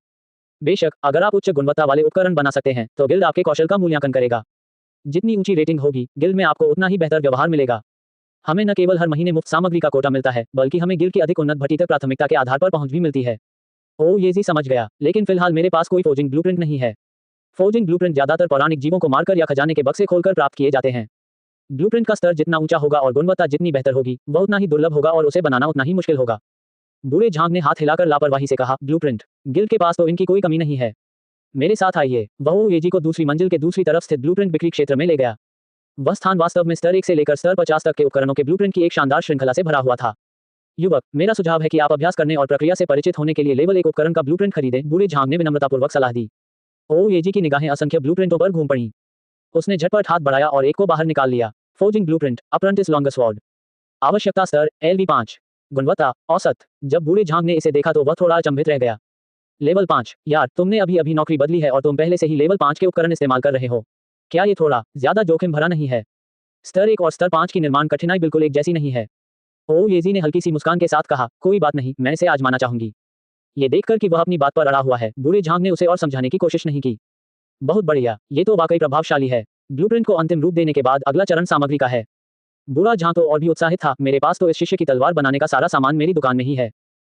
बेशक, अगर आप उच्च गुणवत्ता वाले उपकरण बना सकते हैं, तो गिल्ड आपके कौशल का मूल्यांकन करेगा। जितनी ऊंची रेटिंग होगी, गिल्ड में आपको उतना ही बेहतर व्यवहार मिलेगा। हमें न केवल हर महीने मुफ्त सामग्री का कोटा मिलता है, बल्कि हमें गिल्ड की अधिक उन्नत भट्टी तक प्राथमिकता के आधार पर पहुंच भी मिलती है। ओएजी समझ गया, लेकिन फिलहाल मेरे पास कोई फोर्जिंग ब्लूप्रिंट नहीं है। फोर्जिंग ब्लूप्रिंट ज्यादातर पौराणिक जीवों को मारकर या खजाने के बक्से खोलकर प्राप्त किए जाते हैं। ब्लूप्रिंट का स्तर जितना ऊंचा होगा और गुणवत्ता जितनी बेहतर होगी, वह उतना ही दुर्लभ होगा और उसे बनाना उतना ही मुश्किल होगा। बूढ़े झांग ने हाथ हिलाकर लापरवाही से कहा, ब्लूप्रिंट? गिल्ड के पास तो इनकी कोई कमी नहीं है। मेरे साथ आइए। वह ओएजी को दूसरी मंजिल के दूसरी तरफ स्थित ब्लूप्रिंट बिक्री क्षेत्र में ले गया। वह स्थान वास्तव में स्तर 1 से लेकर स्तर 50 तक के उपकरणों के ब्लूप्रिंट की एक शानदार श्रृंखला से भरा हुआ था। युवक, मेरा सुझाव है कि आप अभ्यास करने और प्रक्रिया से परिचित होने के लिए लेवल 1 उपकरण का ब्लूप्रिंट खरीदें। बूढ़े झांग ने विनम्रतापूर्वक सलाह दी। ओएजी की निगाहें असंख्य ब्लूप्रिंटों पर घूम पड़ी। उसने झटपट हाथ बढ़ाया और एक को बाहर निकाल लिया। Forging blueprint, apprentice longer sword. आवश्यकता स्तर LV5। गुणवत्ता औसत। जब बूढ़े झांग ने इसे देखा तो वह थोड़ा अचंभित रह गया। लेवल 5? यार, तुमने अभी अभी नौकरी बदली है और तुम पहले से ही लेवल 5 के उपकरण इस्तेमाल कर रहे हो। क्या ये थोड़ा ज्यादा जोखिम भरा नहीं है? स्तर 1 और स्तर 5 की निर्माण कठिनाई बिल्कुल एक जैसी नहीं है। ओएजी ने हल्की सी मुस्कान के साथ कहा, कोई बात नहीं, मैं इसे आजमाना चाहूंगी। ये देखकर कि वह अपनी बात पर अड़ा हुआ है, बूढ़े झांग ने उसे और समझाने की कोशिश नहीं की। बहुत बढ़िया, ये तो वाकई प्रभावशाली है। ब्लूप्रिंट को अंतिम रूप देने के बाद अगला चरण सामग्री का है। बूढ़ा झांग तो और भी उत्साहित था, मेरे पास तो इस शिष्य की तलवार बनाने का सारा सामान मेरी दुकान में ही है।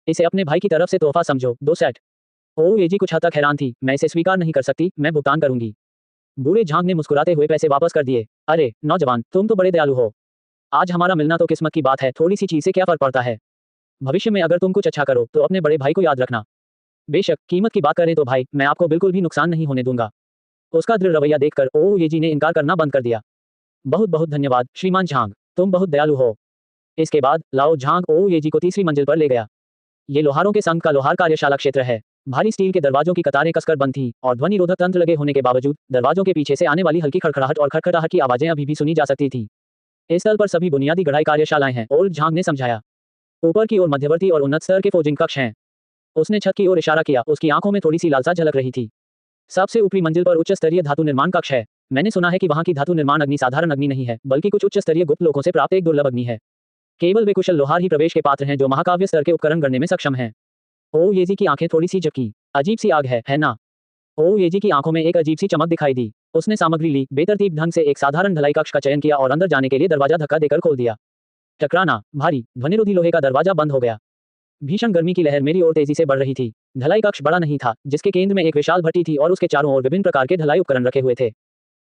इसे अपने भाई की तरफ से तोहफा समझो, 2 सेट। ओएजी कुछ हद तक हैरान थी, मैं इसे स्वीकार नहीं कर सकती, मैं भुगतान करूंगी। बूढ़े झांग ने मुस्कुराते हुए पैसे वापस कर दिए। अरे नौजवान, तुम तो बड़े दयालु हो। आज हमारा मिलना तो किस्मत की बात है, थोड़ी सी चीज से क्या फर्क पड़ता है। भविष्य में अगर तुम कुछ अच्छा करो तो अपने बड़े भाई को याद रखना। बेशक, कीमत की बात करें तो भाई, मैं आपको बिल्कुल भी नुकसान नहीं होने दूंगा। उसका दृढ़ रवैया देखकर ओएजी ने इनकार करना बंद कर दिया। बहुत बहुत धन्यवाद श्रीमान झांग, तुम बहुत दयालु हो। इसके बाद लाओ झांग ओएजी को तीसरी मंजिल पर ले गया। ये लोहारों के संघ का लोहार कार्यशाला क्षेत्र है। भारी स्टील के दरवाजों की कतारें कसकर बंद थीं और ध्वनि रोधक तंत्र लगे होने के बावजूद दरवाजों के पीछे से आने वाली हल्की खड़खड़ाहट और खटखटाहट की आवाजें अभी भी सुनी जा सकती थी। इस स्थल पर सभी बुनियादी गढ़ाई कार्यशालाएं हैं, ओल्ड झांग ने समझाया। ऊपर की ओर मध्यवर्ती और उन्नत स्तर के फोर्जिंग कक्ष हैं। उसने छत की ओर इशारा किया, उसकी आंखों में थोड़ी सी लालसा झलक रही थी। सबसे ऊपरी मंजिल पर उच्च स्तरीय धातु निर्माण कक्ष है। मैंने सुना है कि वहां की धातु निर्माण अग्नि साधारण अग्नि नहीं है, बल्कि कुछ उच्च स्तरीय गुप्त लोगों से प्राप्त एक दुर्लभ अग्नि है। केवल वे कुशल लोहार ही प्रवेश के पात्र हैं जो महाकाव्य स्तर के उपकरण गढ़ने में सक्षम हैं। ओ येजी की आंखें थोड़ी सी झपकी। अजीब सी आग है ना? ओ येजी की आंखों में एक अजीब सी चमक दिखाई दी। उसने सामग्री ली, बेतरतीब ढंग से एक साधारण ढलाई कक्ष का चयन किया और अंदर जाने के लिए दरवाजा धक्का देकर खोल दिया। टकराना, भारी, ध्वनिरोधी लोहे का दरवाजा बंद हो गया। भीषण गर्मी की लहर मेरी ओर तेजी से बढ़ रही थी। ढलाई कक्ष बड़ा नहीं था, जिसके केंद्र में एक विशाल भट्टी थी और उसके चारों ओर विभिन्न प्रकार के ढलाई उपकरण रखे हुए थे।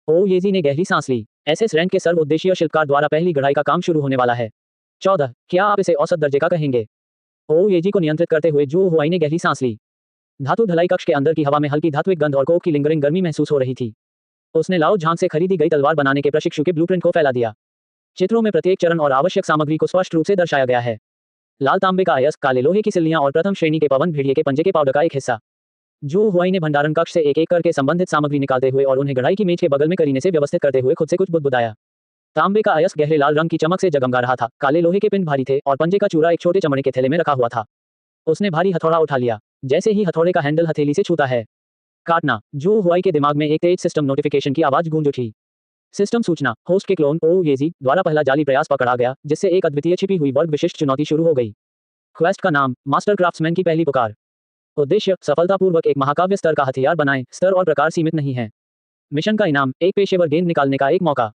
ओ येजी ने गहरी सांस ली। एसएस रैंक के सर्वोद्देशीय शिल्पकार द्वारा पहली गढ़ाई का काम शुरू होने वाला है। 14, क्या आप इसे औसत दर्जे का कहेंगे? ओ येजी को नियंत्रित करते हुए जू हुआई ने गहरी सांस ली। धातु ढलाई कक्ष के अंदर की हवा में हल्की धात्विक गंध और कोक की लिंगरिंग गर्मी महसूस हो रही थी। उसने लाओ झांग से खरीदी गई तलवार बनाने के प्रशिक्षु के ब्लूप्रिंट को फैला दिया। चित्रों में प्रत्येक चरण और आवश्यक सामग्री को स्पष्ट रूप से दर्शाया गया है। लाल तांबे का अयस्क, काले लोहे की सिल्लियां और प्रथम श्रेणी के पवन भेड़िए के पंजे के पाउडर का एक हिस्सा। जू हुआई ने भंडारण कक्ष से एक एक करके संबंधित सामग्री निकालते हुए और उन्हें गढ़ाई की मेज के बगल में करीने से व्यवस्थित करते हुए खुद से कुछ बुदबुदाया। तांबे का अयस्क गहरे लाल रंग की चमक से जगमगा रहा था, काले लोहे के पिन भारी थे और पंजे का चूरा एक छोटे चमड़े के थैले में रखा हुआ था। उसने भारी हथौड़ा उठा लिया। जैसे ही हथौड़े का हैंडल हथेली से छूता है, काटना। जू हुआई के दिमाग में एक तेज सिस्टम नोटिफिकेशन की आवाज गूंज उठी। सिस्टम सूचना, होस्ट के क्लोन ओ येजी द्वारा पहला जाली प्रयास पकड़ा गया, जिससे एक अद्वितीय छिपी हुई वर्ग विशिष्ट चुनौती शुरू हो गई। क्वेस्ट का नाम, मास्टर क्राफ्ट्समैन की पहली पुकार। उद्देश्य, सफलतापूर्वक एक महाकाव्य स्तर का हथियार बनाएं। स्तर और प्रकार सीमित नहीं है। मिशन का इनाम, एक पेशेवर गेंद निकालने का एक मौका।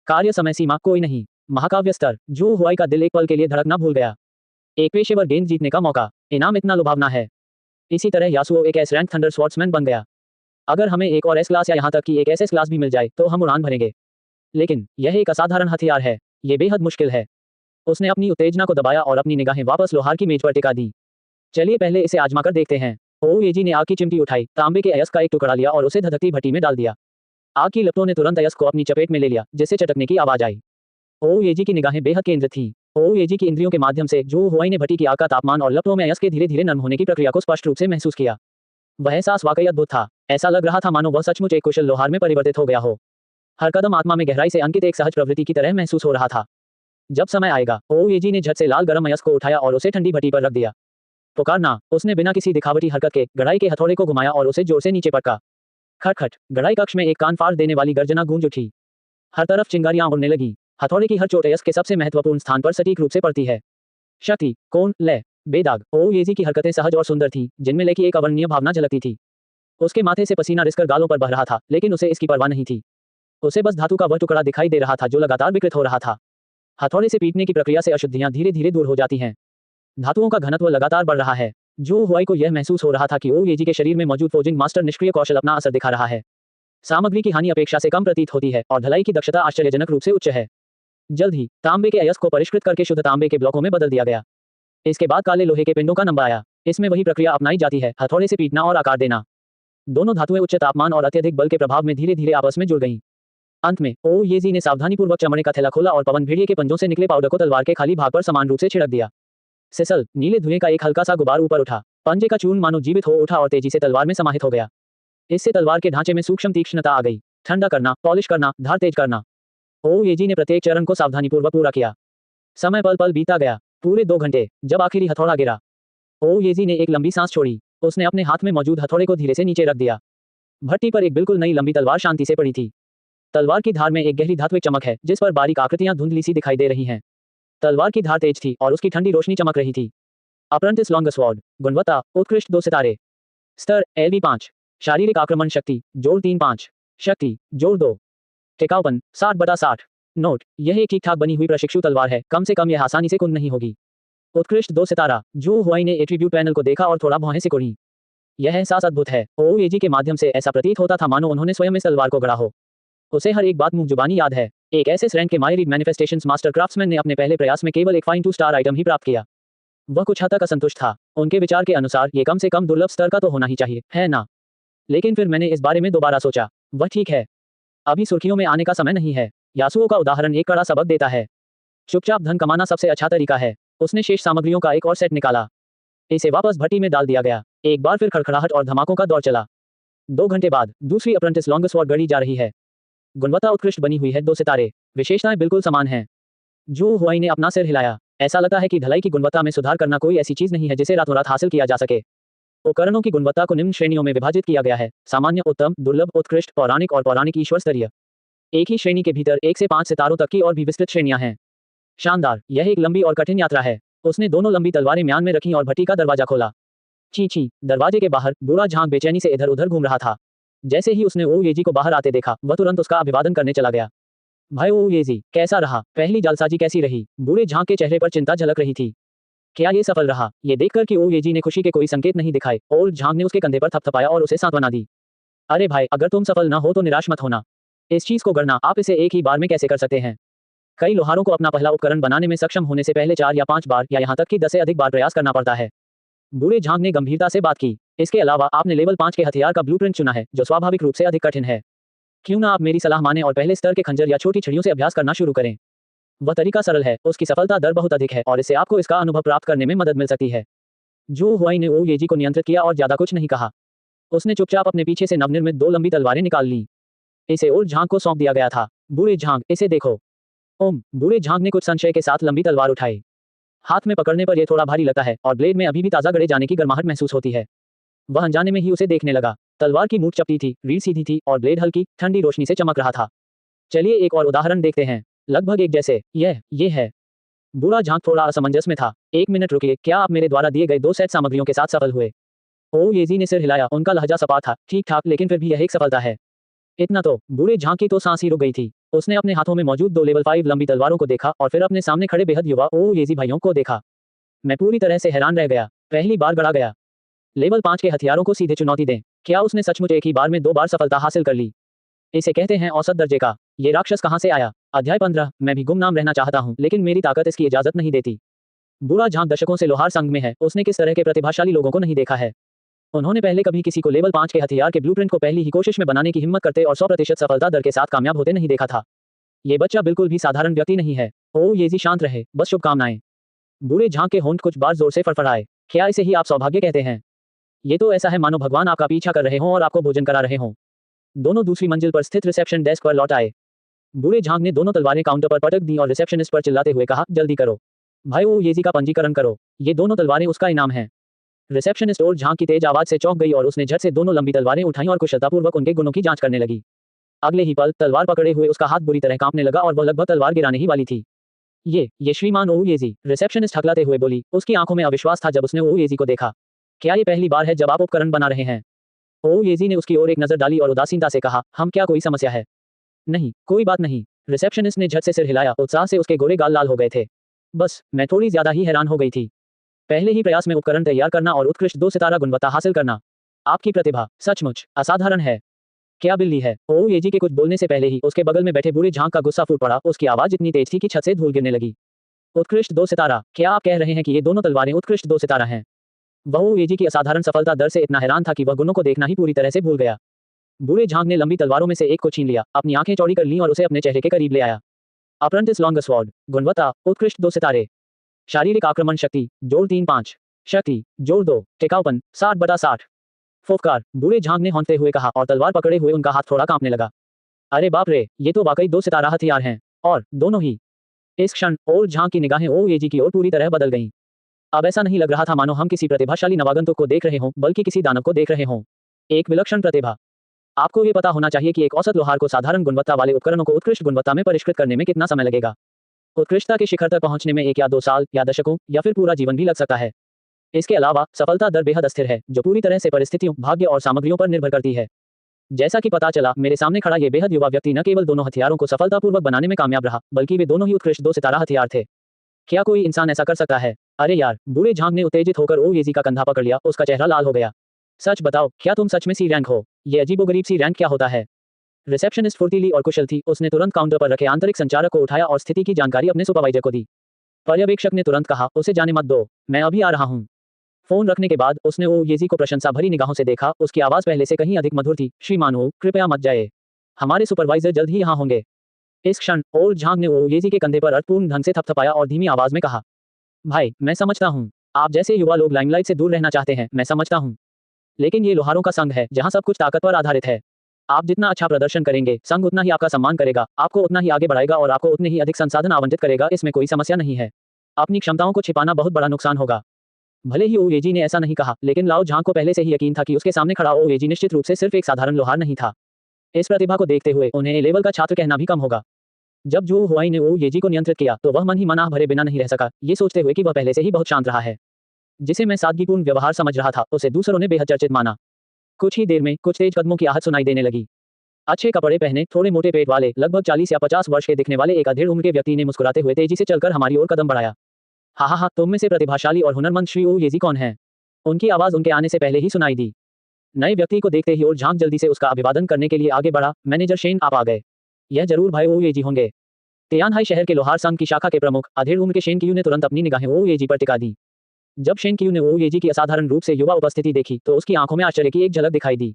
कार्य समय सीमा कोई नहीं। महाकाव्य स्तर। जू हुआई का दिल एक पल के लिए धड़कना भूल गया। एक पेशेवर गेंद जीतने का मौका। इनाम इतना लुभावना है। इसी तरह यासुओ एक एस रैंक थंडर स्वॉर्ड्समैन बन गया। अगर हमें एक और एस क्लास या यहाँ तक कि एक एसएस क्लास भी मिल जाए तो हम उड़ान भरेंगे। लेकिन यह एक असाधारण हथियार है। ये बेहद मुश्किल है। उसने अपनी उत्तेजना को दबाया और अपनी निगाहें वापस लोहार की मेज पर टिका दी। चलिए पहले इसे आजमाकर देखते हैं। ओ येजी ने आग की चिमटी उठाई, तांबे के अयस्क का एक टुकड़ा लिया और उसे धधकती भट्टी में डाल दिया। आग की लपटों ने तुरंत अयस्क को अपनी चपेट में ले लिया, जिससे चटकने की आवाज आई। ओ येजी की निगाहें बेहद केंद्रित थीं। ओ येजी की इंद्रियों के माध्यम से जू हुआई ने भट्टी की आग का तापमान और लपटों में अयस्क के धीरे धीरे नरम होने की प्रक्रिया को स्पष्ट रूप से महसूस किया। वह एहसास वाकई अद्भुत था। ऐसा लग रहा था मानो वह सचमुच एक कुशल लोहार में परिवर्तित हो गया हो। हर कदम आत्मा में गहराई से अंकित एक सहज प्रवृत्ति की तरह महसूस हो रहा था। जब समय आएगा, ओ येजी ने झट से लाल गरम अयस्क को उठाया और उसे ठंडी भट्टी पर रख दिया। पुकारना। उसने बिना किसी दिखावटी हरकत के गढ़ाई के हथौड़े को घुमाया और उसे जोर से नीचे पटका। खटखट। गढ़ाई कक्ष में एक कान फाड़ देने वाली गर्जना गूंज उठी। हर तरफ चिंगारियां उड़ने लगी। हथौड़े की हर चोट अयस्क के सबसे महत्वपूर्ण स्थान पर सटीक रूप से पड़ती है। शक्ति, कोण, लय, बेदाग। ओ येजी की हरकतें सहज और सुंदर थीं, जिनमें लय की एक अवर्णनीय भावना झलकती थी। उसके माथे से पसीना रिसकर गालों पर बह रहा था, लेकिन उसे इसकी परवाह नहीं थी। उसे बस धातु का वह टुकड़ा दिखाई दे रहा था जो लगातार विकृत हो रहा था। हथौड़े से पीटने की प्रक्रिया से अशुद्धियां धीरे धीरे दूर हो जाती हैं। धातुओं का घनत्व लगातार बढ़ रहा है। जू हुआई को यह महसूस हो रहा था कि ओ येजी के शरीर में मौजूद फोर्जिंग मास्टर निष्क्रिय कौशल अपना असर दिखा रहा है। सामग्री की हानि अपेक्षा से कम प्रतीत होती है और ढलाई की दक्षता आश्चर्यजनक रूप से उच्च है। जल्द ही तांबे के अयस्क को परिष्कृत करके शुद्ध तांबे के ब्लॉकों में बदल दिया गया। इसके बाद काले लोहे के पिंडों का नंबर आया। इसमें वही प्रक्रिया अपनाई जाती है, हथौड़े से पीटना और आकार देना। दोनों धातुएं उच्च तापमान और अत्यधिक बल के प्रभाव में धीरे धीरे आपस में जुड़ गईं। अंत में ओ येजी ने सावधानीपूर्वक चमड़े का थैला खोला और पवन भेड़िए के पंजों से निकले पाउडर को तलवार के खाली भाग पर समान रूप से छिड़क दिया। सिसल, नीले धुएं का एक हल्का सा गुबार ऊपर उठा। पंजे का चूर्ण मानो जीवित हो उठा और तेजी से तलवार में समाहित हो गया। इससे तलवार के ढांचे में सूक्ष्म तीक्ष्णता आ गई। ठंडा करना, पॉलिश करना, धार तेज करना। ओ येजी ने प्रत्येक चरण को सावधानीपूर्वक पूरा किया। समय पल पल बीता गया। पूरे 2 घंटे। जब आखिरी हथौड़ा गिरा, ओ येजी ने एक लंबी सांस छोड़ी। उसने अपने हाथ में मौजूद हथौड़े को धीरे से नीचे रख दिया। भट्टी पर एक बिल्कुल नई लंबी तलवार शांति से पड़ी थी। तलवार की धार में एक गहरी धात्विक चमक है, जिस पर बारीक आकृतियां धुंधली सी दिखाई दे रही हैं। तलवार की धार तेज थी और उसकी ठंडी रोशनी चमक रही थी। Apprentice long sword. गुणवत्ता, उत्कृष्ट 2 सितारे। स्तर, LV 5। शारीरिक आक्रमण शक्ति, जोड़ 3-5। शक्ति, जोड़ 2। टिकाऊपन, 60/60। नोट, यह एक ठीक ठाक बनी हुई प्रशिक्षु तलवार है, कम से कम यह आसानी से कुंद नहीं होगी। उत्कृष्ट 2 सितारा। जू हुआई ने एट्रीब्यूट पैनल को देखा और थोड़ा भौहें सिकुड़ी। यह एहसास अद्भुत है। ओ येजी के माध्यम से ऐसा प्रतीत होता था मानो उन्होंने स्वयं इस तलवार को गढ़ा हो। उसे हर एक बात मुंह जुबानी याद है। एक एसएस रैंक के मायरीड मैनिफेस्टेशंस मास्टर क्राफ्ट्समैन ने अपने पहले प्रयास में केवल एक फाइन 2 स्टार आइटम ही प्राप्त किया। वह कुछ हद तक असंतुष्ट था। उनके विचार के अनुसार ये कम से कम दुर्लभ स्तर का तो होना ही चाहिए, है ना? लेकिन फिर मैंने इस बारे में दोबारा सोचा। वह ठीक है। अभी सुर्खियों में आने का समय नहीं है। यासुओ का उदाहरण एक कड़ा सबक देता है। चुपचाप धन कमाना सबसे अच्छा तरीका है। उसने शेष सामग्रियों का एक और सेट निकाला। इसे वापस भट्टी में डाल दिया गया। एक बार फिर खड़खड़ाहट और धमाकों का दौर चला। 2 घंटे बाद दूसरी अप्रेंटिस लॉन्ग स्वॉर्ड गढ़ी जा रही है। गुणवत्ता उत्कृष्ट बनी हुई है, 2 सितारे। विशेषताएं बिल्कुल समान हैं। जू हुआई ने अपना सिर हिलाया। ऐसा लगता है कि ढलाई की गुणवत्ता में सुधार करना कोई ऐसी चीज नहीं है जिसे रातों रात हासिल किया जा सके। उपकरणों की गुणवत्ता को निम्न श्रेणियों में विभाजित किया गया है: सामान्य, उत्तम, दुर्लभ, उत्कृष्ट, पौराणिक और पौराणिक ईश्वर स्तरीय। एक ही श्रेणी के भीतर 1 से 5 सितारों तक की और भी विस्तृत श्रेणियां हैं। शानदार, यह एक लंबी और कठिन यात्रा है। उसने दोनों लंबी तलवारें म्यान में रखीं और भट्टी का दरवाजा खोला। छी, दरवाजे के बाहर बूढ़ा झांक बेचैनी से इधर-उधर घूम रहा था। जैसे ही उसने ओऊ येजी को बाहर आते देखा, वह तुरंत उसका अभिवादन करने चला गया। भाई ओऊ येजी, कैसा रहा? पहली जालसाजी कैसी रही? बूढ़े झांक के चेहरे पर चिंता झलक रही थी। क्या ये सफल रहा? ये देखकर कि ओऊ येजी ने खुशी के कोई संकेत नहीं दिखाए, ओल्ड झांक ने उसके कंधे पर थपथपाया और उसे सांत्वना दी। अरे भाई, अगर तुम सफल न हो तो निराश मत होना। इस चीज को गढ़ना आप इसे एक ही बार में कैसे कर सकते हैं? कई लोहारों को अपना पहला उपकरण बनाने में सक्षम होने से पहले 4 या 5 बार या यहाँ तक कि 10 से अधिक बार प्रयास करना पड़ता है। बूढ़े झांक ने गंभीरता से बात की। इसके अलावा आपने लेवल 5 के हथियार का ब्लूप्रिंट चुना है, जो स्वाभाविक रूप से अधिक कठिन है। क्यों ना आप मेरी सलाह माने और पहले स्तर के खंजर या छोटी छड़ियों से अभ्यास करना शुरू करें? वह तरीका सरल है, उसकी सफलता दर बहुत अधिक है और इससे आपको इसका अनुभव प्राप्त करने में मदद मिल सकती है। जो हुआई ने ओऊ येजी को नियंत्रित किया और ज्यादा कुछ नहीं कहा। उसने चुपचाप अपने पीछे से नवनिर्मित 2 लंबी तलवारें निकाल ली। इसे ओल्ड झांक को सौंप दिया गया था। बूढ़े झांक, इसे देखो। बूढ़े झांक ने कुछ संशय के साथ लंबी तलवार उठाई। हाथ में पकड़ने पर यह थोड़ा भारी लगता है और ब्लेड में अभी भी ताजा गड़े जाने की गर्माहट महसूस होती है। वह अनजाने में ही उसे देखने लगा। तलवार की मूठ चपटी थी, रीढ़ सीधी थी और ब्लेड हल्की ठंडी रोशनी से चमक रहा था। चलिए एक और उदाहरण देखते हैं। लगभग एक जैसे। ये है। बूढ़ा झांक थोड़ा असमंजस में था। 1 मिनट रुकिए, क्या आप मेरे द्वारा दिए गए 2 सेट सामग्रियों के साथ सफल हुए? ओऊ येजी ने सिर हिलाया। उनका लहजा सपाट था, ठीक ठाक, लेकिन फिर भी यह एक सफलता है। इतना तो। बूढ़े झांक की तो सांस ही रुक गई थी। उसने अपने हाथों में मौजूद 2 लेवल 5 लंबी तलवारों को देखा और फिर अपने सामने खड़े बेहद युवा ओऊ येजी भाइयों को देखा। मैं पूरी तरह से हैरान रह गया। पहली बार गड़ा गया। लेवल 5 के हथियारों को सीधे चुनौती दें। क्या उसने सचमुच एक ही बार में 2 बार सफलता हासिल कर ली? इसे कहते हैं औसत दर्जे का। ये राक्षस कहां से आया? अध्याय 15। मैं भी गुमनाम रहना चाहता हूं, लेकिन मेरी ताकत इसकी इजाजत नहीं देती। बूढ़ा झांक दशकों से लोहार संघ में है। उसने किस तरह के प्रतिभाशाली लोगों को नहीं देखा है। उन्होंने पहले कभी किसी को लेवल 5 के हथियार के ब्लूप्रिंट को पहली ही कोशिश में बनाने की हिम्मत करते और 100% सफलता दर के साथ कामयाब होते नहीं देखा था। ये बच्चा बिल्कुल भी साधारण व्यक्ति नहीं है। ओऊ येजी, शांत रहे, बस शुभकामनाएं। बूढ़े झांक के होंठ कुछ बार जोर से फड़फड़ाए। क्या इसे ही आप सौभाग्य कहते हैं? ये तो ऐसा है मानो भगवान आपका पीछा कर रहे हों और आपको भोजन करा रहे हों। दोनों दूसरी मंजिल पर स्थित रिसेप्शन डेस्क पर लौट आए। बूढ़े झांक ने दोनों तलवारें काउंटर पर पटक दी और रिसेप्शनिस्ट पर चिल्लाते हुए कहा, जल्दी करो भाई, ओऊ येजी का पंजीकरण करो। ये दोनों तलवारें उसका इनाम हैं। रिसेप्शनिस्ट ओल्ड झांक की तेज आवाज से चौंक गई और उसने झट से दोनों लंबी तलवारें उठाईं और कुशलतापूर्वक उनके गुणों की जांच करने लगी। अगले ही पल तलवार पकड़े हुए उसका हाथ बुरी तरह कांपने लगा और वह लगभग तलवार गिराने ही वाली थी। ये श्रीमान ओऊ येजी, रिसेप्शनिस्ट हकलाते हुए बोली। उसकी आंखों में अविश्वास था जब उसने ओऊ येजी को देखा। क्या ये पहली बार है जब आप उपकरण बना रहे हैं? ओऊ येजी ने उसकी ओर एक नजर डाली और उदासीनता से कहा, हम क्या कोई समस्या है? नहीं, कोई बात नहीं। रिसेप्शनिस्ट ने झट से सिर हिलाया। उत्साह से उसके गोरे गाल लाल हो गए थे। बस, मैं थोड़ी ज्यादा ही हैरान हो गई थी। पहले ही प्रयास में उपकरण तैयार करना और उत्कृष्ट 2 सितारा गुणवत्ता हासिल करना। आपकी प्रतिभा सचमुच असाधारण है। क्या बिल्ली है? ओऊ येजी के कुछ बोलने से पहले ही उसके बगल में बैठे बूढ़े झांक का गुस्सा फूट पड़ा। उसकी आवाज इतनी तेज थी कि छत से धूल गिरने लगी। उत्कृष्ट 2 सितारा? क्या आप कह रहे हैं कि ये दोनों तलवारें उत्कृष्ट 2 सितारा हैं? वह ओऊ येजी की असाधारण सफलता दर से इतना हैरान था कि वह गुणों को देखना ही पूरी तरह से भूल गया। बूढ़े झांक ने लंबी तलवारों में से एक को छीन लिया, अपनी आंखें चौड़ी कर लीं और उसे अपने चेहरे के करीब ले आया। अप्रेंटिस लॉन्गर स्वॉर्ड, गुणवत्ता उत्कृष्ट 2 सितारे। शारीरिक आक्रमण शक्ति जोड़ 3-5, शक्ति जोड़ 2, टिकाऊपन 60/60। फुफकार, बूढ़े झांक ने हौंकते हुए कहा और तलवार पकड़े हुए उनका हाथ थोड़ा कांपने लगा। अरे बाप रे, ये तो वाकई 2 सितारा हथियार हैं, और दोनों ही। इस क्षण ओल्ड झांक की निगाहें ओऊ येजी की ओर पूरी तरह बदल गईं। अब ऐसा नहीं लग रहा था मानो हम किसी प्रतिभाशाली नवागंतुक को देख रहे हों, बल्कि किसी दानव को देख रहे हों। एक विलक्षण प्रतिभा। आपको ये पता होना चाहिए कि एक औसत लोहार को साधारण गुणवत्ता वाले उपकरणों को उत्कृष्ट गुणवत्ता में परिष्कृत करने में कितना समय लगेगा। उत्कृष्टता के शिखर तक पहुंचने में 1 या 2 साल या दशकों या फिर पूरा जीवन भी लग सकता है। इसके अलावा सफलता दर बेहद अस्थिर है, जो पूरी तरह से परिस्थितियों, भाग्य और सामग्रियों पर निर्भर करती है। जैसा कि पता चला, मेरे सामने खड़ा ये बेहद युवा व्यक्ति न केवल दोनों हथियारों को सफलतापूर्वक बनाने में कामयाब रहा, बल्कि वे दोनों ही उत्कृष्ट 2 सितारा हथियार थे। क्या कोई इंसान ऐसा कर सकता है? अरे यार, बूढ़े झांक ने उत्तेजित होकर ओऊ येजी का कंधा पकड़ लिया। उसका चेहरा लाल हो गया। सच बताओ, क्या तुम सच में सी रैंक हो? ये अजीबोगरीब सी रैंक क्या होता है? रिसेप्शनिस्ट फुर्तीली और कुशल थी। उसने तुरंत काउंटर पर रखे आंतरिक संचारक को उठाया और स्थिति की जानकारी अपने सुपरवाइजर को दी। पर्यवेक्षक ने तुरंत कहा, उसे जाने मत दो, मैं अभी आ रहा हूँ। फोन रखने के बाद उसने ओऊ येजी को प्रशंसा भरी निगाहों से देखा। उसकी आवाज पहले से कहीं अधिक मधुर थी। श्रीमान ओऊ, कृपया मत जाइए, हमारे सुपरवाइजर जल्द ही यहाँ होंगे। इस क्षण ओल्ड झांक ने ओऊ येजी के कंधे पर अर्थपूर्ण ढंग से थपथपाया और धीमी आवाज में कहा, भाई, मैं समझता हूँ आप जैसे युवा लोग लाइमलाइट से दूर रहना चाहते हैं, मैं समझता हूँ। लेकिन ये लोहारों का संघ है, जहाँ सब कुछ ताकत पर आधारित है। आप जितना अच्छा प्रदर्शन करेंगे, संघ उतना ही आपका सम्मान करेगा, आपको उतना ही आगे बढ़ाएगा और आपको उतने ही अधिक संसाधन आवंटित करेगा। इसमें कोई समस्या नहीं है। अपनी क्षमताओं को छिपाना बहुत बड़ा नुकसान होगा। भले ही ओएजी ने ऐसा नहीं कहा, लेकिन लाओ झांग को पहले से ही यकीन था कि उसके सामने खड़ा ओएजी निश्चित रूप से सिर्फ एक साधारण लोहार नहीं था। इस प्रतिभा को देखते हुए उन्हें ए लेवल का छात्र कहना भी कम होगा। जब जू हुआई ने ओएजी को नियंत्रित किया तो वह मन ही मन आह भरे बिना नहीं रह सका, ये सोचते हुए कि वह पहले से ही बहुत शांत रहा है। जिसे मैं सादगीपूर्ण व्यवहार समझ रहा था, उसे दूसरों ने बेहद चर्चित माना। कुछ ही देर में कुछ तेज कदमों की आहट सुनाई देने लगी। अच्छे कपड़े पहने, थोड़े मोटे पेट वाले, लगभग 40 या 50 वर्ष के दिखने वाले एक अधेड़ उम्र के व्यक्ति ने मुस्कुराते हुए तेजी से चलकर हमारी ओर कदम बढ़ाया। हा, तुम में से प्रतिभाशाली और हुनरमंद श्री ओएजी कौन है? उनकी आवाज उनके आने से पहले ही सुनाई दी। नए व्यक्ति को देखते ही और झांग जल्दी से उसका अभिवादन करने के लिए आगे बढ़ा। मैनेजर शेन, आप आ गए। यह जरूर भाई ओएजी होंगे। तियानहाई शहर के लोहार संघ की शाखा के प्रमुख अधेड़ उम्र के शेन कियू ने तुरंत अपनी निगाहें ओएजी पर टिका दी। जब शेन कियू ने ओएजी की असाधारण रूप से युवा उपस्थिति देखी तो उसकी आंखों में आश्चर्य की एक झलक दिखाई दी।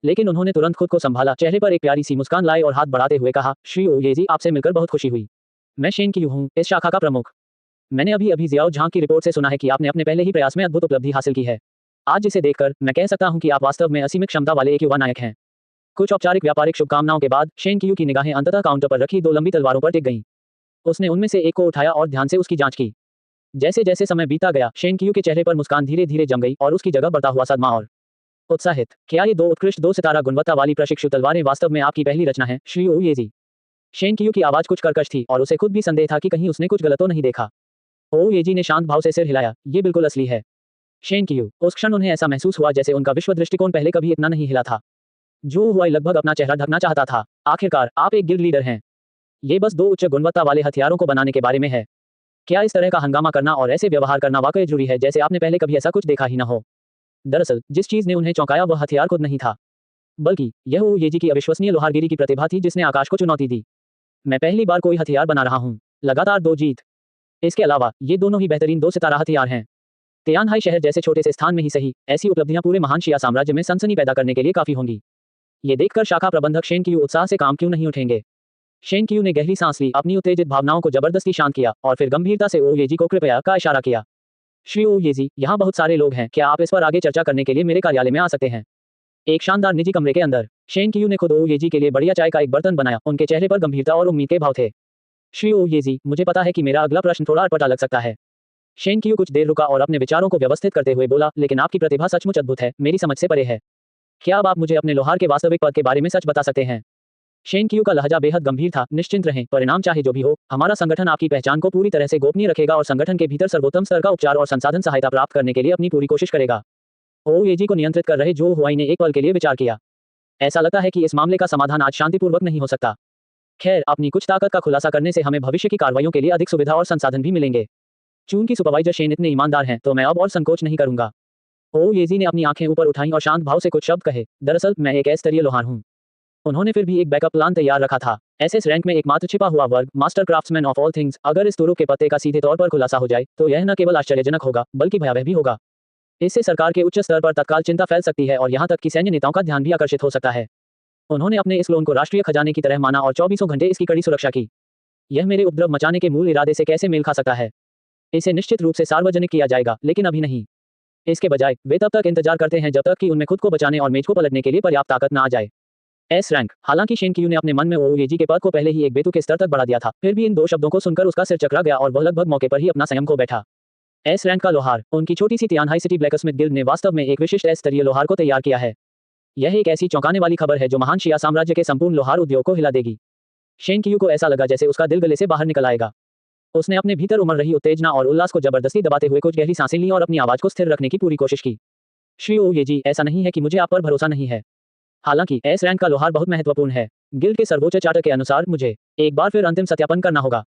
लेकिन उन्होंने तुरंत खुद को संभाला, चेहरे पर एक प्यारी सी मुस्कान लाए और हाथ बढ़ाते हुए कहा, श्री ओएजी, आपसे मिलकर बहुत खुशी हुई। मैं शेन कियू हूँ, इस शाखा का प्रमुख। मैंने अभी जियाओ झांग की रिपोर्ट से सुना है कि आपने अपने पहले ही प्रयास में अद्भुत उपलब्धि हासिल की है। आज इसे देखकर मैं कह सकता हूं कि आप वास्तव में असीमित क्षमता वाले एक युवा नायक हैं। कुछ औपचारिक व्यापारिक शुभकामनाओं के बाद शेन कियू की निगाहें अंततः काउंटर पर रखी दो लंबी तलवारों पर टिक गईं। उसने उनमें से एक को उठाया और ध्यान से उसकी जांच की। जैसे जैसे समय बीता गया, शेन कियू के चेहरे पर मुस्कान धीरे धीरे जम गई और उसकी जगह बढ़ता हुआ सदमा और उत्साहित। क्या ये दो उत्कृष्ट 2 सितारा गुणवत्ता वाली प्रशिक्षु तलवारें वास्तव में आपकी पहली रचना है, श्री ओएजी? शेन कियू की आवाज कुछ कर्कश थी और उसे खुद भी संदेह था कि कहीं उसने कुछ गलत तो नहीं देखा। ओएजी ने शांत भाव से सिर हिलाया, ये बिल्कुल असली है। शेन कियू, उस क्षण उन्हें ऐसा महसूस हुआ जैसे उनका विश्व दृष्टिकोण पहले कभी इतना नहीं हिला था। जू हुआई लगभग अपना चेहरा ढकना चाहता था। आखिरकार आप एक गिल्ड लीडर हैं। ये बस 2 उच्च गुणवत्ता वाले हथियारों को बनाने के बारे में है। क्या इस तरह का हंगामा करना और ऐसे व्यवहार करना वाकई जरूरी है जैसे आपने पहले कभी ऐसा कुछ देखा ही न हो? दरअसल जिस चीज ने उन्हें चौंकाया वह हथियार खुद नहीं था, बल्कि यह ओएजी की अविश्वसनीय लोहारगिरी की प्रतिभा थी जिसने आकाश को चुनौती दी। मैं पहली बार कोई हथियार बना रहा हूँ। लगातार 2 जीत। इसके अलावा ये दोनों ही बेहतरीन 2 सितारा हथियार हैं। तियानहाई शहर जैसे छोटे से स्थान में ही सही, ऐसी उपलब्धियां पूरे महान शिया साम्राज्य में सनसनी पैदा करने के लिए काफी होंगी। ये देखकर शाखा प्रबंधक शेन कियू उत्साह से काम क्यों नहीं उठेंगे? शेन कियू ने गहरी सांस ली, अपनी उत्तेजित भावनाओं को जबरदस्ती शांत किया और फिर गंभीरता से ओएजी को कृपया का इशारा किया। श्री ओएजी, यहाँ बहुत सारे लोग हैं, क्या आप इस पर आगे चर्चा करने के लिए मेरे कार्यालय में आ सकते हैं? एक शानदार निजी कमरे के अंदर शेन कियू ने खुद ओएजी के लिए बढ़िया चाय का एक बर्तन बनाया। उनके चेहरे पर गंभीरता और उम्मीद के भाव थे। श्री ओएजी, मुझे पता है कि मेरा अगला प्रश्न थोड़ा अटपटा लग सकता है। शेन कियू कुछ देर रुका और अपने विचारों को व्यवस्थित करते हुए बोला, लेकिन आपकी प्रतिभा सचमुच अद्भुत है, मेरी समझ से परे है। क्या अब आप मुझे अपने लोहार के वास्तविक पद के बारे में सच बता सकते हैं? शेन कियू का लहजा बेहद गंभीर था। निश्चिंत रहें, परिणाम चाहे जो भी हो, हमारा संगठन आपकी पहचान को पूरी तरह से गोपनीय रखेगा और संगठन के भीतर सर्वोत्तम स्तर का उपचार और संसाधन सहायता प्राप्त करने के लिए अपनी पूरी कोशिश करेगा। ओएजी को नियंत्रित कर रहे जू हुआई ने एक पल के लिए विचार किया। ऐसा लगता है कि इस मामले का समाधान आज शांतिपूर्वक नहीं हो सकता। खैर, अपनी कुछ ताकत का खुलासा करने से हमें भविष्य की कार्रवाइयों के लिए अधिक सुविधा और संसाधन भी मिलेंगे। चूंकि सुपरवाइजर शेन इतने ईमानदार हैं, तो मैं अब और संकोच नहीं करूंगा। ओएजी ने अपनी आंखें ऊपर उठाईं और शांत भाव से कुछ शब्द कहे, दरअसल मैं एक स्तरीय लोहार हूं। उन्होंने फिर भी एक बैकअप प्लान तैयार रखा था। एसएस रैंक में एकमात्र छिपा हुआ वर्ग, master craftsman of all things. अगर इस तुरुप के पत्ते का सीधे तौर पर खुलासा हो जाए तो यह न केवल आश्चर्यजनक होगा बल्कि भयावह भी होगा। इससे सरकार के उच्च स्तर पर तत्काल चिंता फैल सकती है और यहां तक कि सैन्य नेताओं का ध्यान भी आकर्षित हो सकता है। उन्होंने अपने इस लोन को राष्ट्रीय खजाने की तरह माना और 24 घंटे इसकी कड़ी सुरक्षा की। यह मेरे उपद्रव मचाने के मूल इरादे से कैसे मेल खा सकता है? इसे निश्चित रूप से सार्वजनिक किया जाएगा, लेकिन अभी नहीं। इसके बजाय वे तब तक इंतजार करते हैं जब तक कि उनमें खुद को बचाने और मेज को पलटने के लिए पर्याप्त ताकत न आ जाए। S rank. हालांकि शेन कियू ने अपने मन में ओएजी के पद को पहले ही एक बेतुके स्तर तक बढ़ा दिया था, फिर भी इन 2 शब्दों को सुनकर उसका सिर चकरा गया और वह लगभग मौके पर ही अपना संयम खो बैठा। एस रैंक का लोहार। उनकी छोटी सी तियानहाई सिटी ब्लैकस्मिथ गिल्ड ने वास्तव में एक विशिष्ट एस स्तरीय लोहार को तैयार किया है। यह एक ऐसी चौंकाने वाली खबर है जो महान शिया साम्राज्य के संपूर्ण लोहार उद्योग को हिला देगी। शेन कियू को ऐसा लगा जैसे उसका दिल गले से बाहर निकल आएगा। उसने अपने भीतर उमड़ रही उत्तेजना और उल्लास को जबरदस्ती दबाते हुए कुछ गहरी सांसें लीं और अपनी आवाज को स्थिर रखने की पूरी कोशिश की। श्री ओएजी, ऐसा नहीं है कि मुझे आप पर भरोसा नहीं है। हालांकि एस रैंक का लोहार बहुत महत्वपूर्ण है। गिल्ड के सर्वोच्च चार्टर के अनुसार मुझे एक बार फिर अंतिम सत्यापन करना होगा।